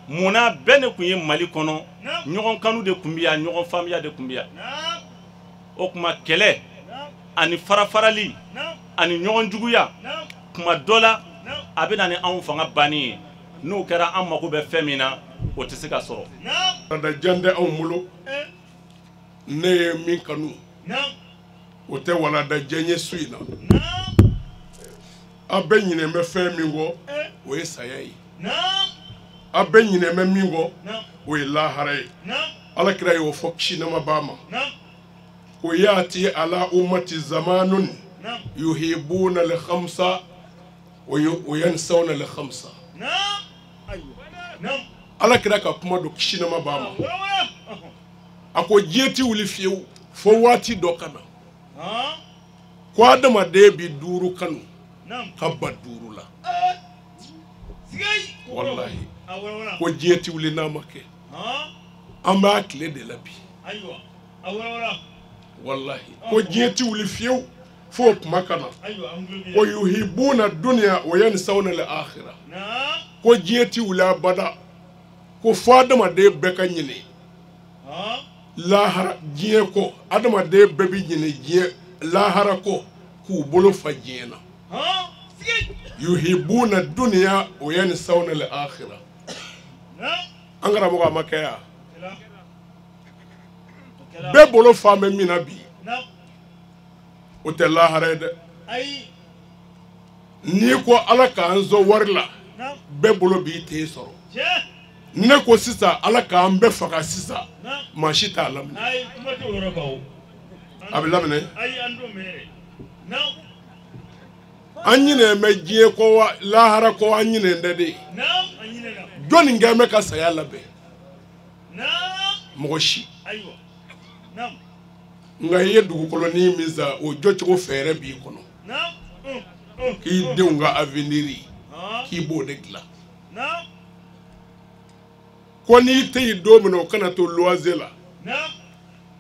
munna bɛɛ de tun ye Mali kɔnɔ ɲɔgɔn kanu de tun bɛ yan ɲɔgɔn faamuya de tun bɛ yan o kuma kɛlɛ ani farafarali ani ɲɔgɔn juguya kuma dɔ la a bɛ na ni anw fanga banni ye n'o kɛra an mako bɛ fɛn min na o tɛ se ka sɔrɔ. Ada jande anw bolo ne ye min kanu o tɛ walada jɛɲɛ su in na a bɛɛ ɲinɛ bɛ fɛn min kɔ o ye saya ye a bɛɛ ɲinɛ bɛ min kɔ o ye lahara ye alakira y'o fɔ kisi nama b'a ma ko yaati ala ummati zamanun yuhibuna al-khamsa wa yansawna al-khamsa alakira ka kuma do kisi nama b'a ma a ko diɲɛ ti wuli fiyewu fo waati dɔ ka na ko adamaden bi duuru kanu ka ba duuru la wallahi ko diɲɛ ti wuli n'a ma kɛ an b'a tile de la bi wallahi ko diɲɛ ti wuli fiyewu fo kuma ka na ko yuhibuna dunya wa yansawna al-akhirah ko diɲɛ ti wuli abada ko fo adamaden bɛɛ ka ɲinɛ lahara diɲɛ ko adamaden bɛɛ bi ɲinɛ diɲɛ lahara ko k'u bolo fa diɲɛ na yuhibuna dunya wa yansawna al-akhirah an karamɔgɔ a ma kɛ ya bɛɛ bolo fa bɛ min na bi o tɛ lahara ye dɛ n'i ko ala k'an zɔ wari la bɛɛ bolo b'i t'e sɔrɔ ne ko sisan ala k'an bɛɛ faga sisan maa si t'a laminɛ a bɛ laminɛ an ɲinɛ bɛ diɲɛ kɔ wa lahara kɔ an ɲinɛ tɛ de jɔnni kɛ bɛ ka saya labɛn mɔgɔ si nka i ye dugukɔlɔnin min san o jɔcogo fɛɛrɛ b'i kɔnɔ k'i denw ka avenir k'i b'o de dilan ko n'i tɛ yen don min na o kana to loise la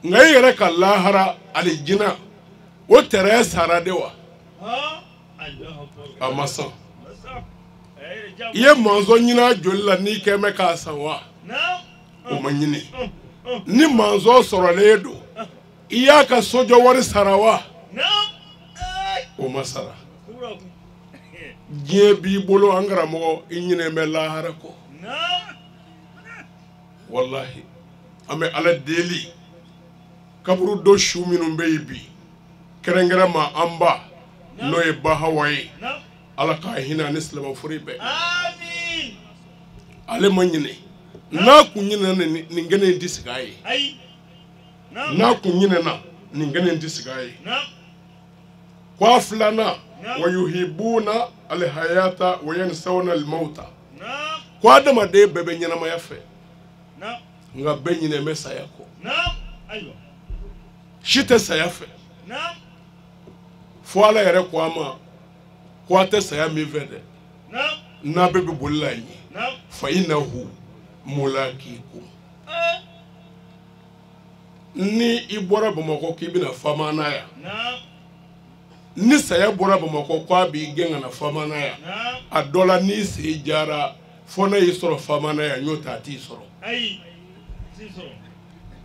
nka i yɛrɛ ka lahara alijina o tɛrɛ sara de wa a ma san i ye mɔnzɔn ɲini a joli la n'i kɛ mɛ k'a san wa o ma ɲini ni mɔnzɔn sɔrɔlen don i y'a ka sojɔ wari sara wa o ma sara diɲɛ b'i bolo an karamɔgɔ i ɲinɛ bɛ lahara kɔ wallahi an bɛ ala deli kaburu dɔ su minnu bɛ yen bi kɛrɛnkɛrɛnma an ba n'o ye ba Hawa ye ala k'a hinɛ ani silamɛfuru bɛɛ ale ma ɲinɛ n'a kun ɲinɛna nin kɛnɛ in tɛ sigi a ye n'a kun ɲinɛna nin kɛnɛ in tɛ sigi a ye ko a filanan wa yuhibuna al-hayata wa yansawna al-mauta ko adamaden bɛɛ bɛ ɲɛnamaya fɛ nka bɛɛ ɲinɛ bɛ saya kɔ si tɛ saya fɛ fo ala yɛrɛ ko a ma ko a tɛ saya min fɛ dɛ n'a bɛɛ bɛ boli la ɲɛ fa innahu mulaqikum ni i bɔra Bamakɔ k'i bɛna Famaana yan ni saya bɔra Bamakɔ k'a b'i gɛn ka na Famaana yan a dɔ la n'i sen jara fo ne y'i sɔrɔ Famaana yan n'o tɛ a t'i sɔrɔ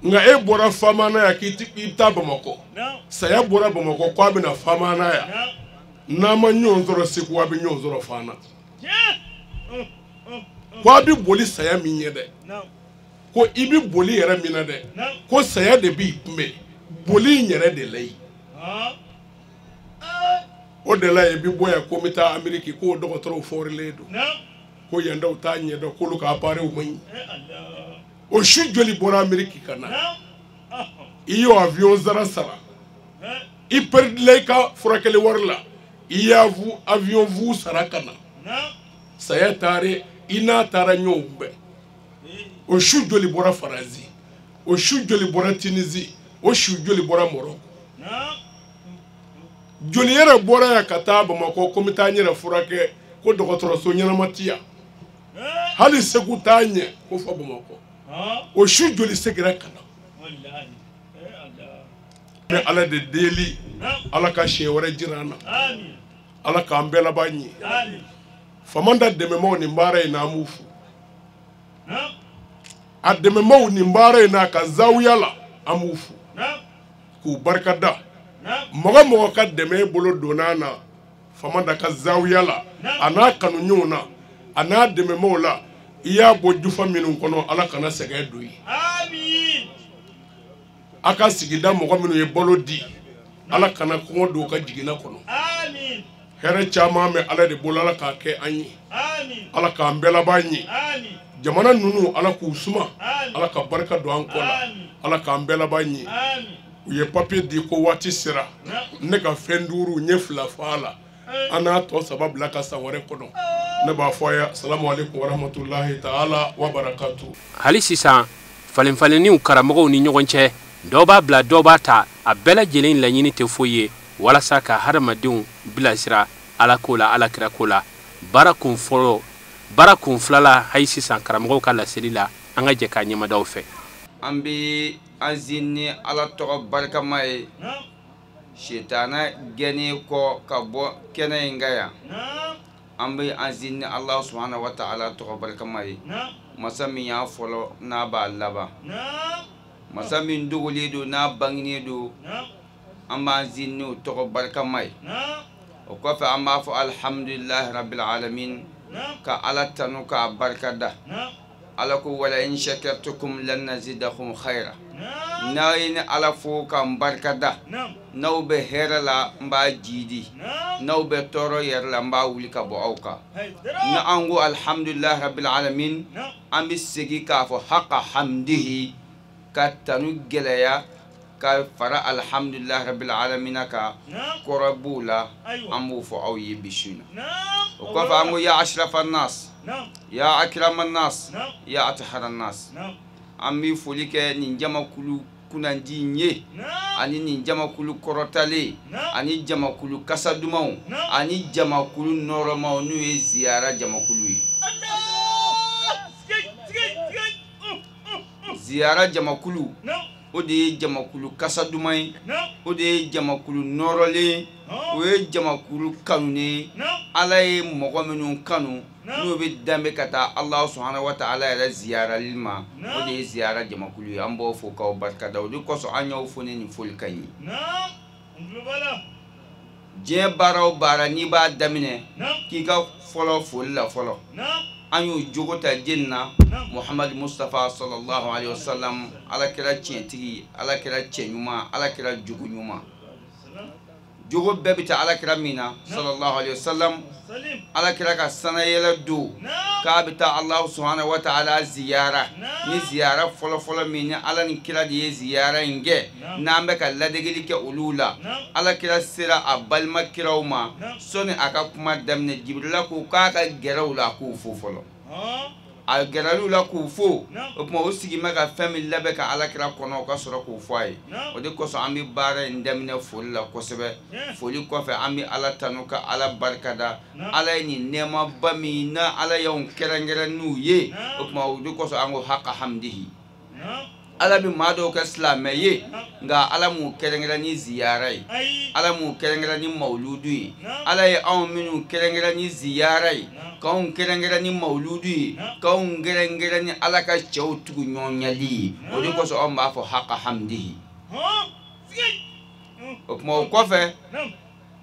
nka e bɔra Famaana yan k'i bɛ taa Bamakɔ saya bɔra Bamakɔ k'a bɛna Famaana yan n'a ma ɲɔgɔn sɔrɔ Segu a bɛ ɲɔgɔn sɔrɔ Fana ko a bɛ boli saya min ye dɛ ko i bɛ boli yɛrɛ min na dɛ ko saya de b'i kunbɛn boli nyere de lay o de lay bi boya ko mita ameriki ko dogotoro forle do ko yanda o ta nye do ko lu ka pare o mai o shu joli bora ameriki kana iyo avion zara sara i perd lay ka furakele warla iya vu avion vu sara kana saya tare ina tara nyombe o shu joli bora farazi o shu joli bora Tunisie o shu joli bora Morocco joli yɛrɛ bɔra ya ka taa Bamakɔ ko mi taa nyɛrɛ furakɛ ko dɔgɔtɔrɔso ɲɛnamatiya hali segu t'a ɲɛ ko fɔ Bamakɔ o su joli segira ka na ne ala de deli ala ka siɲɛ wɛrɛ jira an na ala k'an bɛɛ laban ɲɛ faama da dɛmɛmaw nin baara in na an b'u fo a dɛmɛmaw nin baara in na ka zawiya la an b'u fo k'u barikada mɔgɔ mɔgɔ ka dɛmɛ bolo donna na faama da ka zawiya la a n'a kanuɲɔgɔnw na a n'a dɛmɛmaw la i y'a bɔ jufa minnu kɔnɔ ala kana sɛgɛn don ye a ka sigida mɔgɔ minnu ye balo di ala kana kɔngɔ don u ka jigina kɔnɔ hɛrɛ caman bɛ ala de bolo ala k'a kɛ an ye ala k'an bɛɛ laban ye jamana ninnu ala k'u suma ala ka barika don an kɔ la ala k'an bɛɛ laban ye u ye papier di ko waati sera ne ka fɛn duuru n ye 2 fɔ a la an n'a tɔ 3 bila ka san wɛrɛ kɔnɔ ne b'a fɔ a ye assalamu alaikum warahmatullahi ta'ala wa barakatuh. hali sisan falenfalenniw karamɔgɔw ni ɲɔgɔn cɛ dɔw b'a bila dɔw b'a ta a bɛɛ lajɛlen laɲini tɛ foyi ye walasa ka hadamadenw bilasira ala ko la ala kira ko la baara kun filala hali sisan karamɔgɔw ka laseli la an ka jɛ k'a ɲɛmadaw fɛ. an bɛ an zinni ala tɔgɔ barikama ye shetana gɛni kɔ ka bɔ kɛnɛ in ka yan an bɛ an zinni ala subhanahu wa ta'ala tɔgɔ barikama ye masa min y'a fɔlɔ n'a b'a laban masa min dogolen don n'a bangenen don an b'an zinni o tɔgɔ barikama ye o kɔfɛ an b'a fɔ alhamdulillahi rabbil alamin ka ala tanu k'a barikada ala ko wala in shakartukum lanazidakum khaira n'a ye ni ala fo k'an barikada n'aw bɛ hɛrɛ la n b'a jidi n'aw bɛ tɔɔrɔ yɛrɛ la n b'a wuli ka bɔ aw kan ni an ko alhamdulillahi rabbil alamin an bɛ segin k'a fɔ haqa hamdihi ka tanu gɛlɛya ka fara alhamdulillahi rabbil alamin kan kɔrɔ b'o la an b'o fɔ aw ye bi su in na o kɔfɛ an ko ya ashrafan nas ya akraman nas ya atharan nas an bɛ foli kɛ nin jamakulu kunnandi ye ani nin jamakulu kɔrɔtalen ani jamakulu kasa dumanw ani jamakulu nɔrɔmaw n'o ye ziyara jamakulu ye ziyara jamakulu o de ye jamakulu kasa duman ye o de ye jamakulu nɔrɔlen o ye jamakulu kanunen ala ye mɔgɔ minnu kanu n'o bɛ danbe ka taa ala subhanahu wa ta'ala yɛrɛ ziyarali ma o de ye ziyara jamakulu ye an b'o fo k'aw barikada o de kosɔn an y'aw fo ni nin foli ka ɲi diɲɛ baara o baara n'i b'a daminɛ k'i ka fɔlɔ foli la fɔlɔ an y'o jogo ta jeni na Muhammad Mustafa sallallahu alaihi wasallam ala kɛra tiɲɛtigi ala kɛra cɛ ɲuman ala kɛra jogo ɲuman jogo bɛɛ bɛ taa ala kɛra min na sallallahu alaihi wasallam ala kɛra ka sanayɛlɛ don k'a bɛ taa Allah subhanahu wa ta'ala ziyara ni ziyara fɔlɔ min ni ala ni kira de ye ziyara in kɛ n'an bɛ ka ladegeli kɛ olu la ala kira sera a balima kiraw ma sɔni a ka kuma daminɛ Jibrila ko k'a ka gɛrɛ u la k'u fo fɔlɔ a gɛrɛlu la k'u fo o kuma o sigi mɛ ka fɛn min labɛn ka ala kira kɔnɔ o ka sɔrɔ k'u fɔ a ye o de kosɔn an bɛ baara in daminɛ foli la kosɛbɛ foli kɔfɛ an bɛ ala tanu ka ala barikada ala ye nin nɛɛmaba min na ala y'anw kɛrɛnkɛrɛn n'u ye o kuma o de kosɔn an ko haqa hamdihi ala bɛ maa dɔw kɛ silamɛ ye nka ala m'u kɛrɛnkɛrɛn ni ziyara ye ala m'u kɛrɛnkɛrɛn ni mawludu ye ala ye anw minnu kɛrɛnkɛrɛn ni ziyara ye k'anw kɛrɛnkɛrɛn ni mawludu ye k'anw kɛrɛnkɛrɛn ni ala ka cɛw tugu ɲɔgɔnyali ye o de kosɔn anw b'a fɔ haqa hamdihi o kuma o kɔfɛ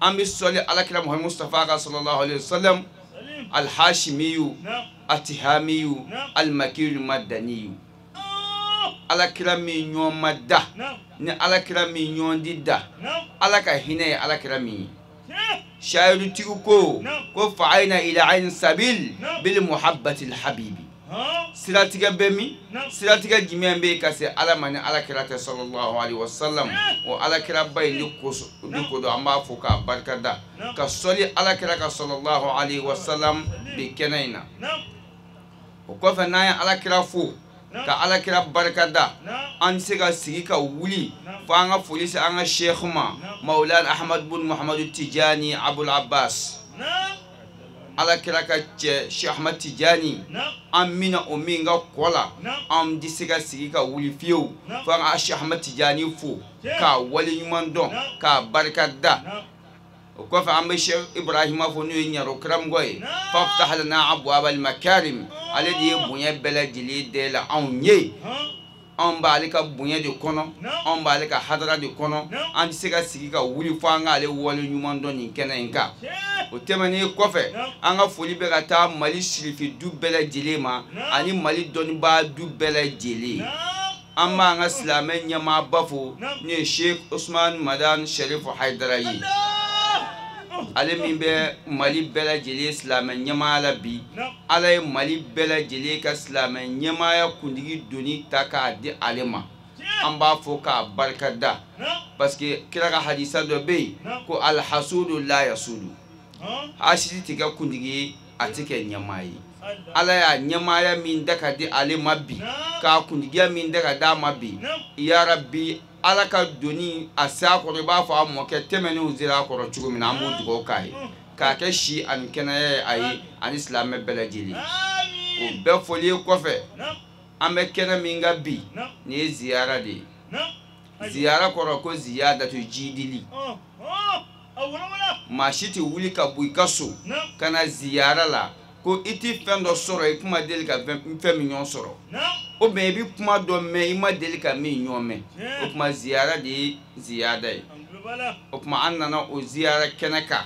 an bɛ sɔli alakira Muhammad Mustafa kan sallallahu alaihi wasallam alhashimiyu atihamiyu almakiyu madaniyu alakira min ɲɔgɔn ma da ni alakira min ɲɔgɔn di da ala ka hinɛ ye alakira min ye shayiru tigi ko fa ayna ila ayn sabil bil muhabbati al habibi siratigɛ bɛ min siratigɛ jumɛn bɛ ka se ala ma ni alakira tɛ sallallahu alaihi wasallam o alakira ba ye ni ko do an b'a fɔ k'a barika da ka sɔli alakira ka sallallahu alaihi wasallam bi kɛnɛ in na o kɔfɛ n'an ye alakira fo ka alakira barika da an bɛ se ka sigi ka wuli fo an ka foli se an ka sheikh ma maulana ahmad bin muhammadu tijani abul abbas alakira ka cɛ sheikh ahmad tijani an mina o min ka kɔ la an bɛ se ka sigi ka wuli fiyewu fo an ka sheikh ahmad tijani fo k'a wale ɲuman dɔn k'a barika da o kɔfɛ an bɛ sheikh ibrahima fo n'o ye ɲaro karamɔgɔ ye faftah lana abwabal makarim ale de ye bonya bɛɛ lajɛlen da la anw ye anw b'ale ka bonya de kɔnɔ anw b'ale ka hadara de kɔnɔ an tɛ se ka sigi ka wuli fo an k'ale wale ɲuman dɔn nin kɛnɛ in kan o tɛmɛnen kɔfɛ an ka foli bɛ ka taa mali sirifi du bɛɛ lajɛlen ma ani mali dɔnnibaa du bɛɛ lajɛlen an b'an ka silamɛ ɲɛmaaba fo n'o ye sheikh usman madan sharif haidara ye ale min bɛ mali bɛɛ lajɛlen silamɛ ɲɛmaaya la bi ala ye mali bɛɛ lajɛlen ka silamɛ ɲɛmaaya kuntigi doni ta k'a di ale ma an b'a fɔ k'a barika da parce que kira ka hadisa dɔ bɛ yen ko alhasudu la yasudu hasidi tɛ kɛ kuntigi ye a tɛ kɛ ɲɛmaa ye ala y'a ɲɛmaaya min da ka di ale ma bi k'a kuntigiya min da ka d'a ma bi ya rabbi ala ka doni a se a kɔrɔ i b'a fɔ a mɔkɛ tɛmɛnenw sera a kɔrɔ cogo min na an b'o dugawu k'a ye k'a kɛ si ani kɛnɛya ye a ye ani silamɛ bɛɛ lajɛlen o bɛɛ fɔlen kɔfɛ an bɛ kɛnɛ min ka bi nin ye ziyara de ye ziyara kɔrɔ ko ziyadatu jidili maa si tɛ wuli ka bɔ i ka so ka na ziyara la ko i tɛ fɛn dɔ sɔrɔ i kuma deli ka fɛn min ɲɔgɔn sɔrɔ o bɛn i bɛ kuma dɔ mɛn i ma deli ka min ɲɔgɔn mɛn o kuma ziyara de ye ziyada ye o kuma an nana o ziyara kɛnɛ kan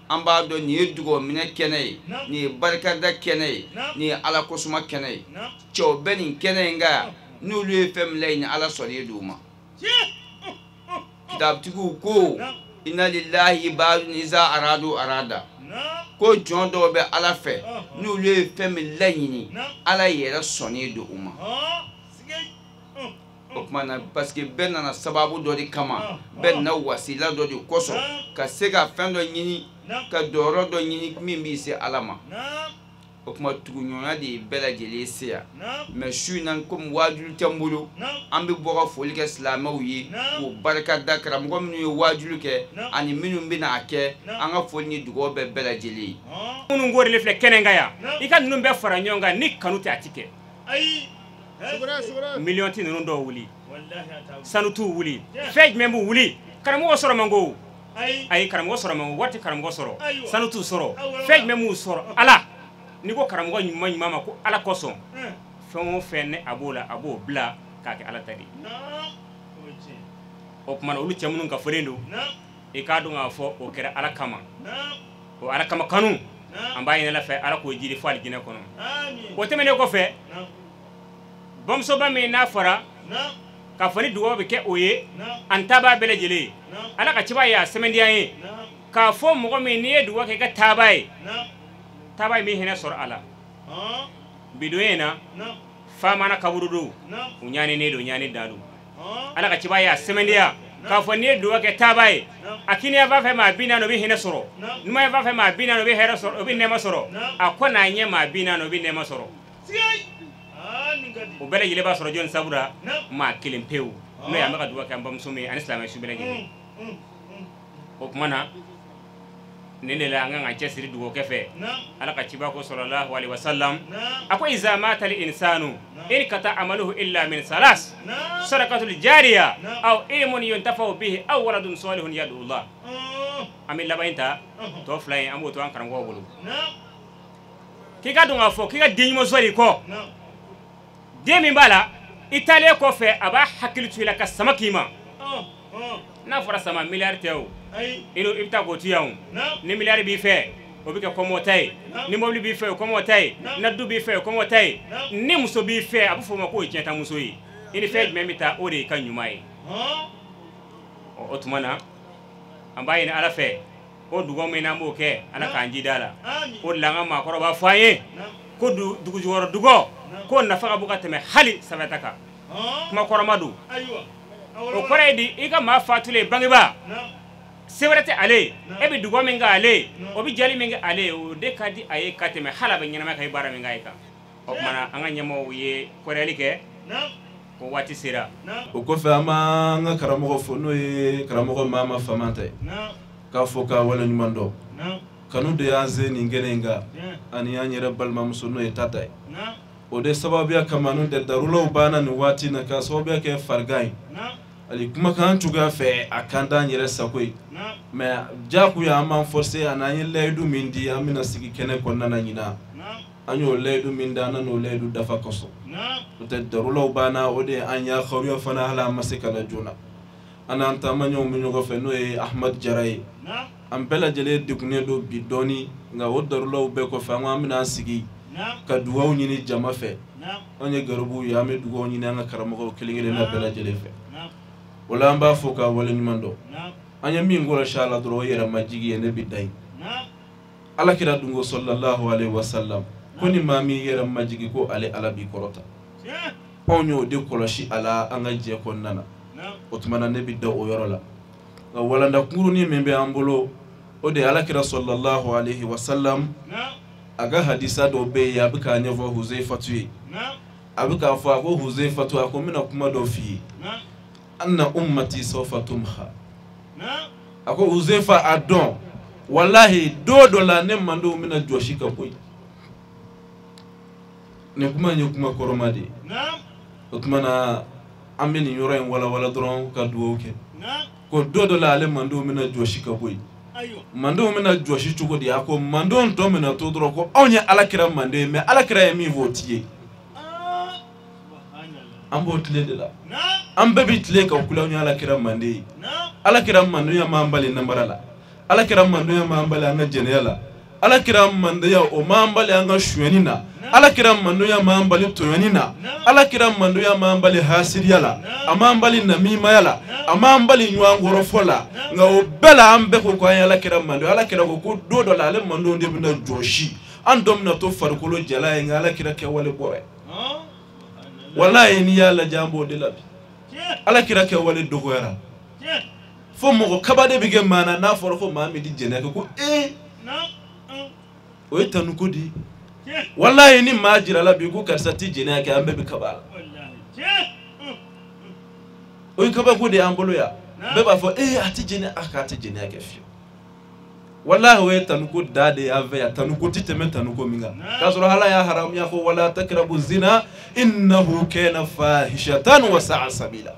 an b'a dɔn nin ye dugawu minɛ kɛnɛ ye nin ye barikada kɛnɛ ye nin ye ala kosuma kɛnɛ ye cɛw bɛ nin kɛnɛ in kan yan n'olu ye fɛn min laɲini ala sɔrɔ d'u ma kitabutigiw ko inna lillahi ibadun iza aradu arada ko jɔn dɔw bɛ ala fɛ n'olu ye fɛn min laɲini ala yɛrɛ sɔnnen don u ma o kuma na parce que bɛɛ nana sababu dɔ de kama bɛɛ nana wasila dɔ de kosɔn ka se ka fɛn dɔ ɲini ka dɔyɔrɔ dɔ ɲini min b'i se ala ma o kuma tuguɲɔgɔnya de ye bɛɛ lajɛlen se yan mɛ su in na komi waajuli tɛ n bolo an bɛ bɔ ka foli kɛ silamɛw ye k'o barika da karamɔgɔ minnu ye waajuli kɛ ani minnu bɛna a kɛ an ka foli ni dugawu bɛ bɛɛ lajɛlen ye. minnu kɔɔrilen filɛ kɛnɛ kan yan i ka ninnu bɛɛ fara ɲɔgɔn kan ni kanu tɛ a ti kɛ miliyɔn tɛ ninnu dɔw wuli sanu t'u wuli fɛn jumɛn b'u wuli karamɔgɔ sɔrɔ man go ayi karamɔgɔ sɔrɔ man go wari tɛ karamɔgɔ sɔrɔ sanu t'u sɔrɔ fɛn jumɛn b'u sɔrɔ ala ni ko karamɔgɔ ɲuman ɲuman ma ko ala kosɔn fɛn o fɛn ne a b'o la a b'o bila k'a kɛ ala ta de o tuma na olu cɛ minnu ka fɔlen don i k'a dɔn k'a fɔ o kɛra ala kama o ala kama kanu an b'a ɲini ala fɛ ala k'o jiri fo alijinɛ kɔnɔ o tɛmɛnen kɔfɛ bamusoba min n'a fɔra ka fɔ ni dugawu bɛ kɛ o ye an taabaa bɛɛ lajɛlen ye ala ka ciba ye a sɛmɛndiya ye k'a fɔ mɔgɔ min n'i ye dugawu kɛ i ka taabaa ye taabaa ye min hinɛ sɔrɔ a la bidon in na fa mana kaburu don u ɲaninen don ɲani dan don ala ka ciba ye a sɛmɛndiya k'a fɔ n'i ye dugawu kɛ taabaa ye a kiniya b'a fɛ maa 40 o bɛ hinɛ sɔrɔ numanya b'a fɛ maa 40 o bɛ hɛrɛ sɔrɔ o bɛ nɛɛma sɔrɔ a ko n'a ɲɛ maa 40 o bɛ nɛɛma sɔrɔ o bɛɛ lajɛlen b'a sɔrɔ jɔnni sabula maa kelen pewu n'o ye an bɛ ka dugawu kɛ an bamuso min ani silamɛ su bɛɛ lajɛlen o tuma na nin de la an kan ka cɛsiri dugawu kɛ fɛ ala ka ciba ko sallallahu alaihi wasallam a ko iza mata al insanu in kata amaluhu illa min salas sadaqatul jariya aw ilmun yuntafa'u bihi aw waladun salihun yad'u Allah an bɛ laban in ta tɔ fila in an b'o to an karamɔgɔw bolo k'i ka dɔn k'a fɔ k'i ka den ɲuman sɔrɔ i kɔ den min b'a la i taalen kɔfɛ a b'a hakili to i la ka sama k'i ma n'a fɔra sama miliyari tɛ o i bɛ taa k'o to yan ni miliyari b'i fɛ o bɛ kɛ kɔmɔ ta ye ni mobili b'i fɛ o kɔmɔ ta ye ni du b'i fɛ o kɔmɔ ta ye ni muso b'i fɛ a bɛ fɔ o ma k'o ye tiɲɛtamuso ye ini fej memita ode kan nyumai o tumana ambaye ala fe o dugo mena mo ke ana kanji dala o langa ma ko ba faye ko dugu joro dugo ko na faga buka teme hali sabataka kuma koromadu o koredi iga ma fatule bangiba sewerete ale ebi dugo menga ale obi jali menga ale o de kadi aye kateme hala be nyama kay bara menga ika o mana anga nyamo ye koreli ke ko wati sira o ko fa ma nga karamo fo no ye karamo mama famante ka fo ka wala nyumando kanu de yanze ni ngenenga ani yanyere balma muso no etata o de sababu ya kamanu de darulo bana ni wati na ka sababu ya ke fargai ali kuma kan tuga fe akanda nyere sakoi me jaku ya man forcer ananye ledu mindi amina sigi kene konna na nyina anyo ledu minda na no ledu dafa koso te darulo bana o de anya khawyo fana hala masika la juna ana anta manyo munyo go fe no e ahmad jaray am bela jele dikune do bidoni nga o darulo be ko fa amina sigi ka duwaw nyini jama fe onye garubu ya me duwaw nyini nga karamo ko kilingere na bela jele fe wala amba foka wala nyimando anya mi ngora shala dro yera majigi ene bidai ala kira dungo sallallahu alaihi wasallam koni mami yera majigi ko ale ala bi korota onyo de koloshi ala anga je ko nana otmana ne bidda o yorola wala nda kuru ni membe ambolo o de ala kira sallallahu alaihi wasallam aga hadisa do be ya buka nyavo huzaifa tuyi abuka fa ko huzaifa tu akomina kuma do fi anna ummati sawfa tumha ako huzaifa adon wallahi do la ne mando mina joshika boy ne kuma nyukuma koromadi otmana ameni yoro en wala dron ka duoke ko do la ale mando mina joshika boy mando mina joshi chuko di ako mando to mina to dro ko onya alakira mande me alakira mi votier ambo tle de la ambe bitle ka kula onya alakira mande alakira mando ya mambali nambarala alakira mando ya mambali anga jenela alakira mando ya o mambali anga shwenina alakira mando ya mambali toyonina alakira mando ya mambali hasiriyala amambali namima yala amambali nywangoro fola nga obela ambe ko kwa alakira mando alakira ko dodo la ale mando ndi bina joshi andom na to farkolo jala nga alakira ke wale bore wallahi ni yalla jambo de labi alakira ke wale dogoyara fo mo kabade bige mana na foro ko mami di jene ko o etanu ko di wallahi ni majira la bi ko karsati jene ke ambe bi kabala o kaba ko de ambolo ya beba fo ati jene akati jene ke fi wallahi o etanu ko dade ave ya tanu ko titeme tanu ko minga kasoro hala ya haram ya ko wala takrabu zina innahu kana fahishatan wa sa'a sabila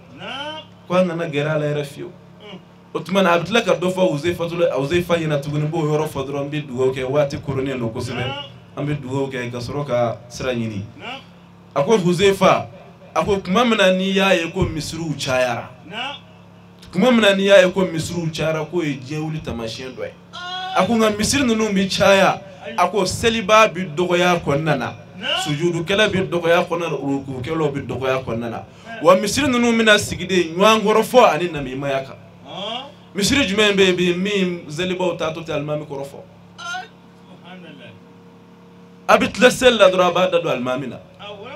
kwa na gera la refio otman abdlaka dofa uzaifa yana tuguni bo yoro fodron bi duwo ke wati korone no ko sebe ambe duwo ke kasoro ka siranyini ako uzaifa ako kuma mena ni yaye ko misru chayara kuma mena ni yaye ko misru chayara ko e jewuli tamashin doy ako nga misir nunu bi chaya ako seliba bi dogo ya konnana sujudu kala bi dogo ya konnana ruku kelo bi dogo ya konnana wa misir nunu mina sigide nywangoro fo ani na mi mayaka misiri jumen be mi zeliba utato almami korofo abit la sella draba da do almamina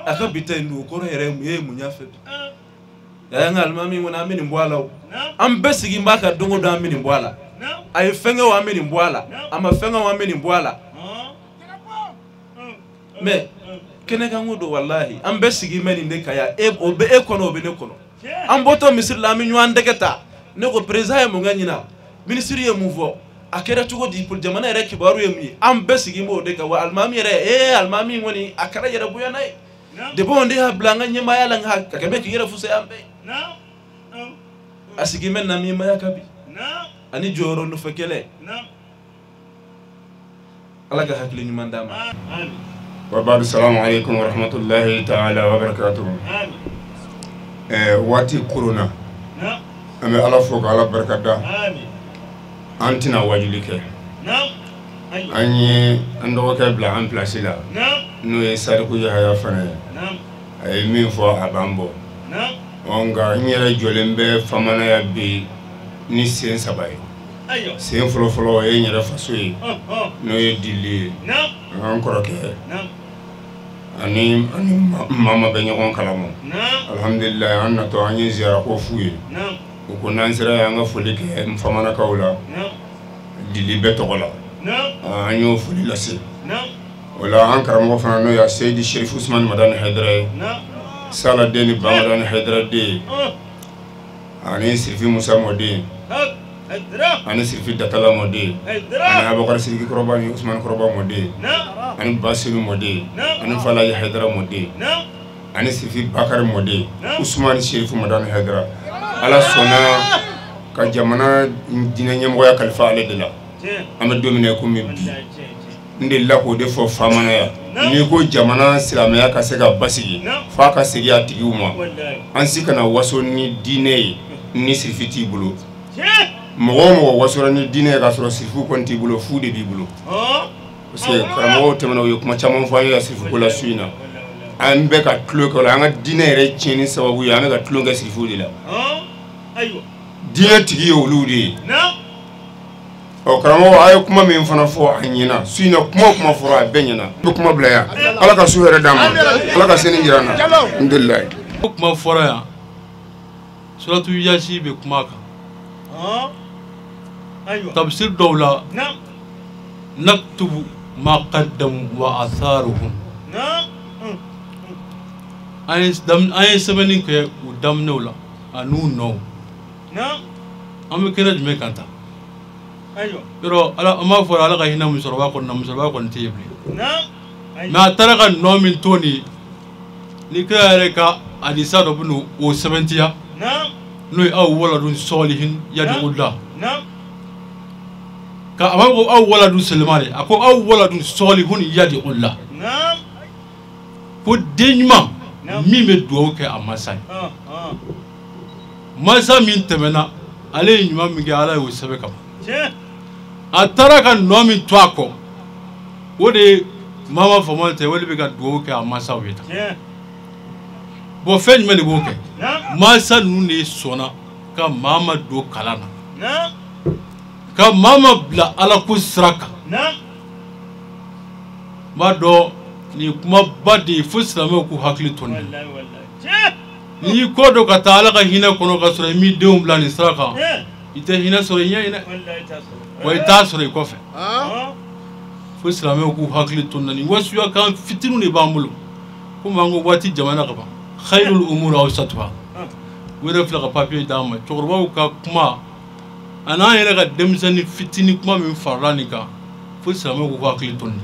aka bitandu koro yere munyafe ya nga almami wona mini mbwala am besigi mbaka dongo da mini mbwala ay fenga wa mini mbwala ama fenga wa mini mbwala me kene ka ngudo wallahi am besigi meni ndekaya obe ekono obe ne kono am boto misiri la mi nywandeketa neko president mo nganyina ministry ye mouvo akera tugo di pour jamana ere kibaru yemi am besigi mo de ka wa almami ere almami ngoni akara yere buya nay de bon de ha blanga nyema yala nga ka be ki yere fuse ambe asigi men na mi maya kabi ani joro no fekele alaga hakli ni mandama wa ba'd assalamu alaykum wa rahmatullahi ta'ala wa barakatuh wati corona ame ala fo ala barakada antina wajulike anyi ando ka bla en place la no e sare ko ya fana ay min fo abambo onga nyere jolembe famana ya be ni sen sabai sen folo e nyere faso yi no ye dili an koroke ani mama be nyagon kalamo alhamdulillah an to anyi ziara ko fuye ko nan sira ya nga foli ke famana kawla dili be togola anyo foli lase wala an karamo fana no ya Seydi Sherif Ousmane Madani Haidara Sala Deni Bamadani Haidara de ani Sirfi Musa Modi ani Sirfi Datala Modi ani Abakar Sirki Koroba ni Ousmane Koroba Modi ani Basiru Modi ani Falaye Haidara Modi ani Sirfi Bakar Modi Ousmane Sherif Madani Haidara ala sona ka jamana dina nyamgoya kalifa ale de la ame domine ko mi ndilla ko defo famana ya ni ko jamana silamaya ka se ka basigi fa ka segi atigi uma ansi kana waso ni dine ni sirfiti bulo mo waso ni dine ka soro sirfu konti bulo fu de bi bulo parce que karamo temana yo kuma chama fa ya sirfu ko la suina ambe ka tlo ko la nga dine re chini sababu ya nga tlo nga sirfu de la aywa dine tigi yo ludi o karamo ayo kuma min fana fo anyina suina kuma foro a benyana kuma blaya ala ka su here dama ala ka seni jirana alhamdulillah kuma foro ya suratu yashi be kuma ka aywa tafsir dawla naktubu ma qaddam wa atharuhum ay semanin ke udam nola anu no am kena me kanta ayo pero ala ama fora ala ka hina musorba kon tibli ma taraka no min toni ni kare ka adisa do bunu o 70 ya no aw wala dun solihin yadullah ka ama ko aw wala dun sulmani ako aw wala dun solihun yadullah ko denyma mi me do ke amasai masa min temena ale nyuma mi ga ala o sebe kam atara nomi twako wode mama fomonte wole be ga do ke amasa weta bo fen mele bo ke masa nune sona ka mama do kalana ka mama bla ala ku sraka ma do ni kuma badi fusrame ku hakli tonni ni ko do ka taala ka hina kono ka sura mi deum bla ni sraka ite hina sura nya ina way ta sura ko fe fo islamé ko hakli tonnani wasu ya kan fitinu ne ba mulu kuma ngo wati jamana ka ba khairul umur awsatha wera fla ka papier dama chorba ka kuma ana yana ka demsani fitini kuma min farani ka fo islamé ko hakli tonni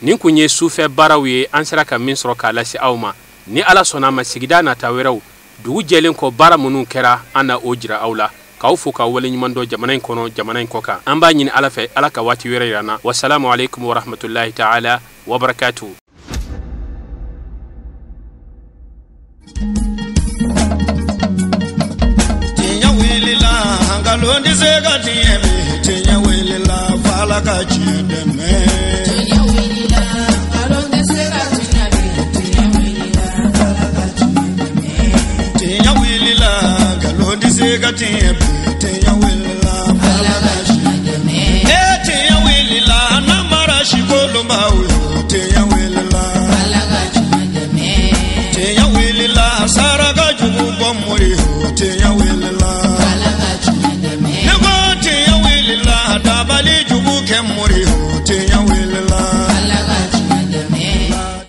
nin kunye sufe barawiye an sera ka min soro kala si awma ni ala sona ma sigida na taweraw dugu jelen ko bara munun kera ana ojira awla kaw fo ka wala nyimando jamanain kono jamanain koka amba nyini ala fe ala ka wati were yana wassalamu alaikum wa rahmatullahi ta'ala wa barakatuh tinya wilila ngalondi zega tiemi tinya wilila fala ka chideme tinya wilila ngalondi zega tinya wilila fala ka chideme tinya wilila ngalondi zega tiemi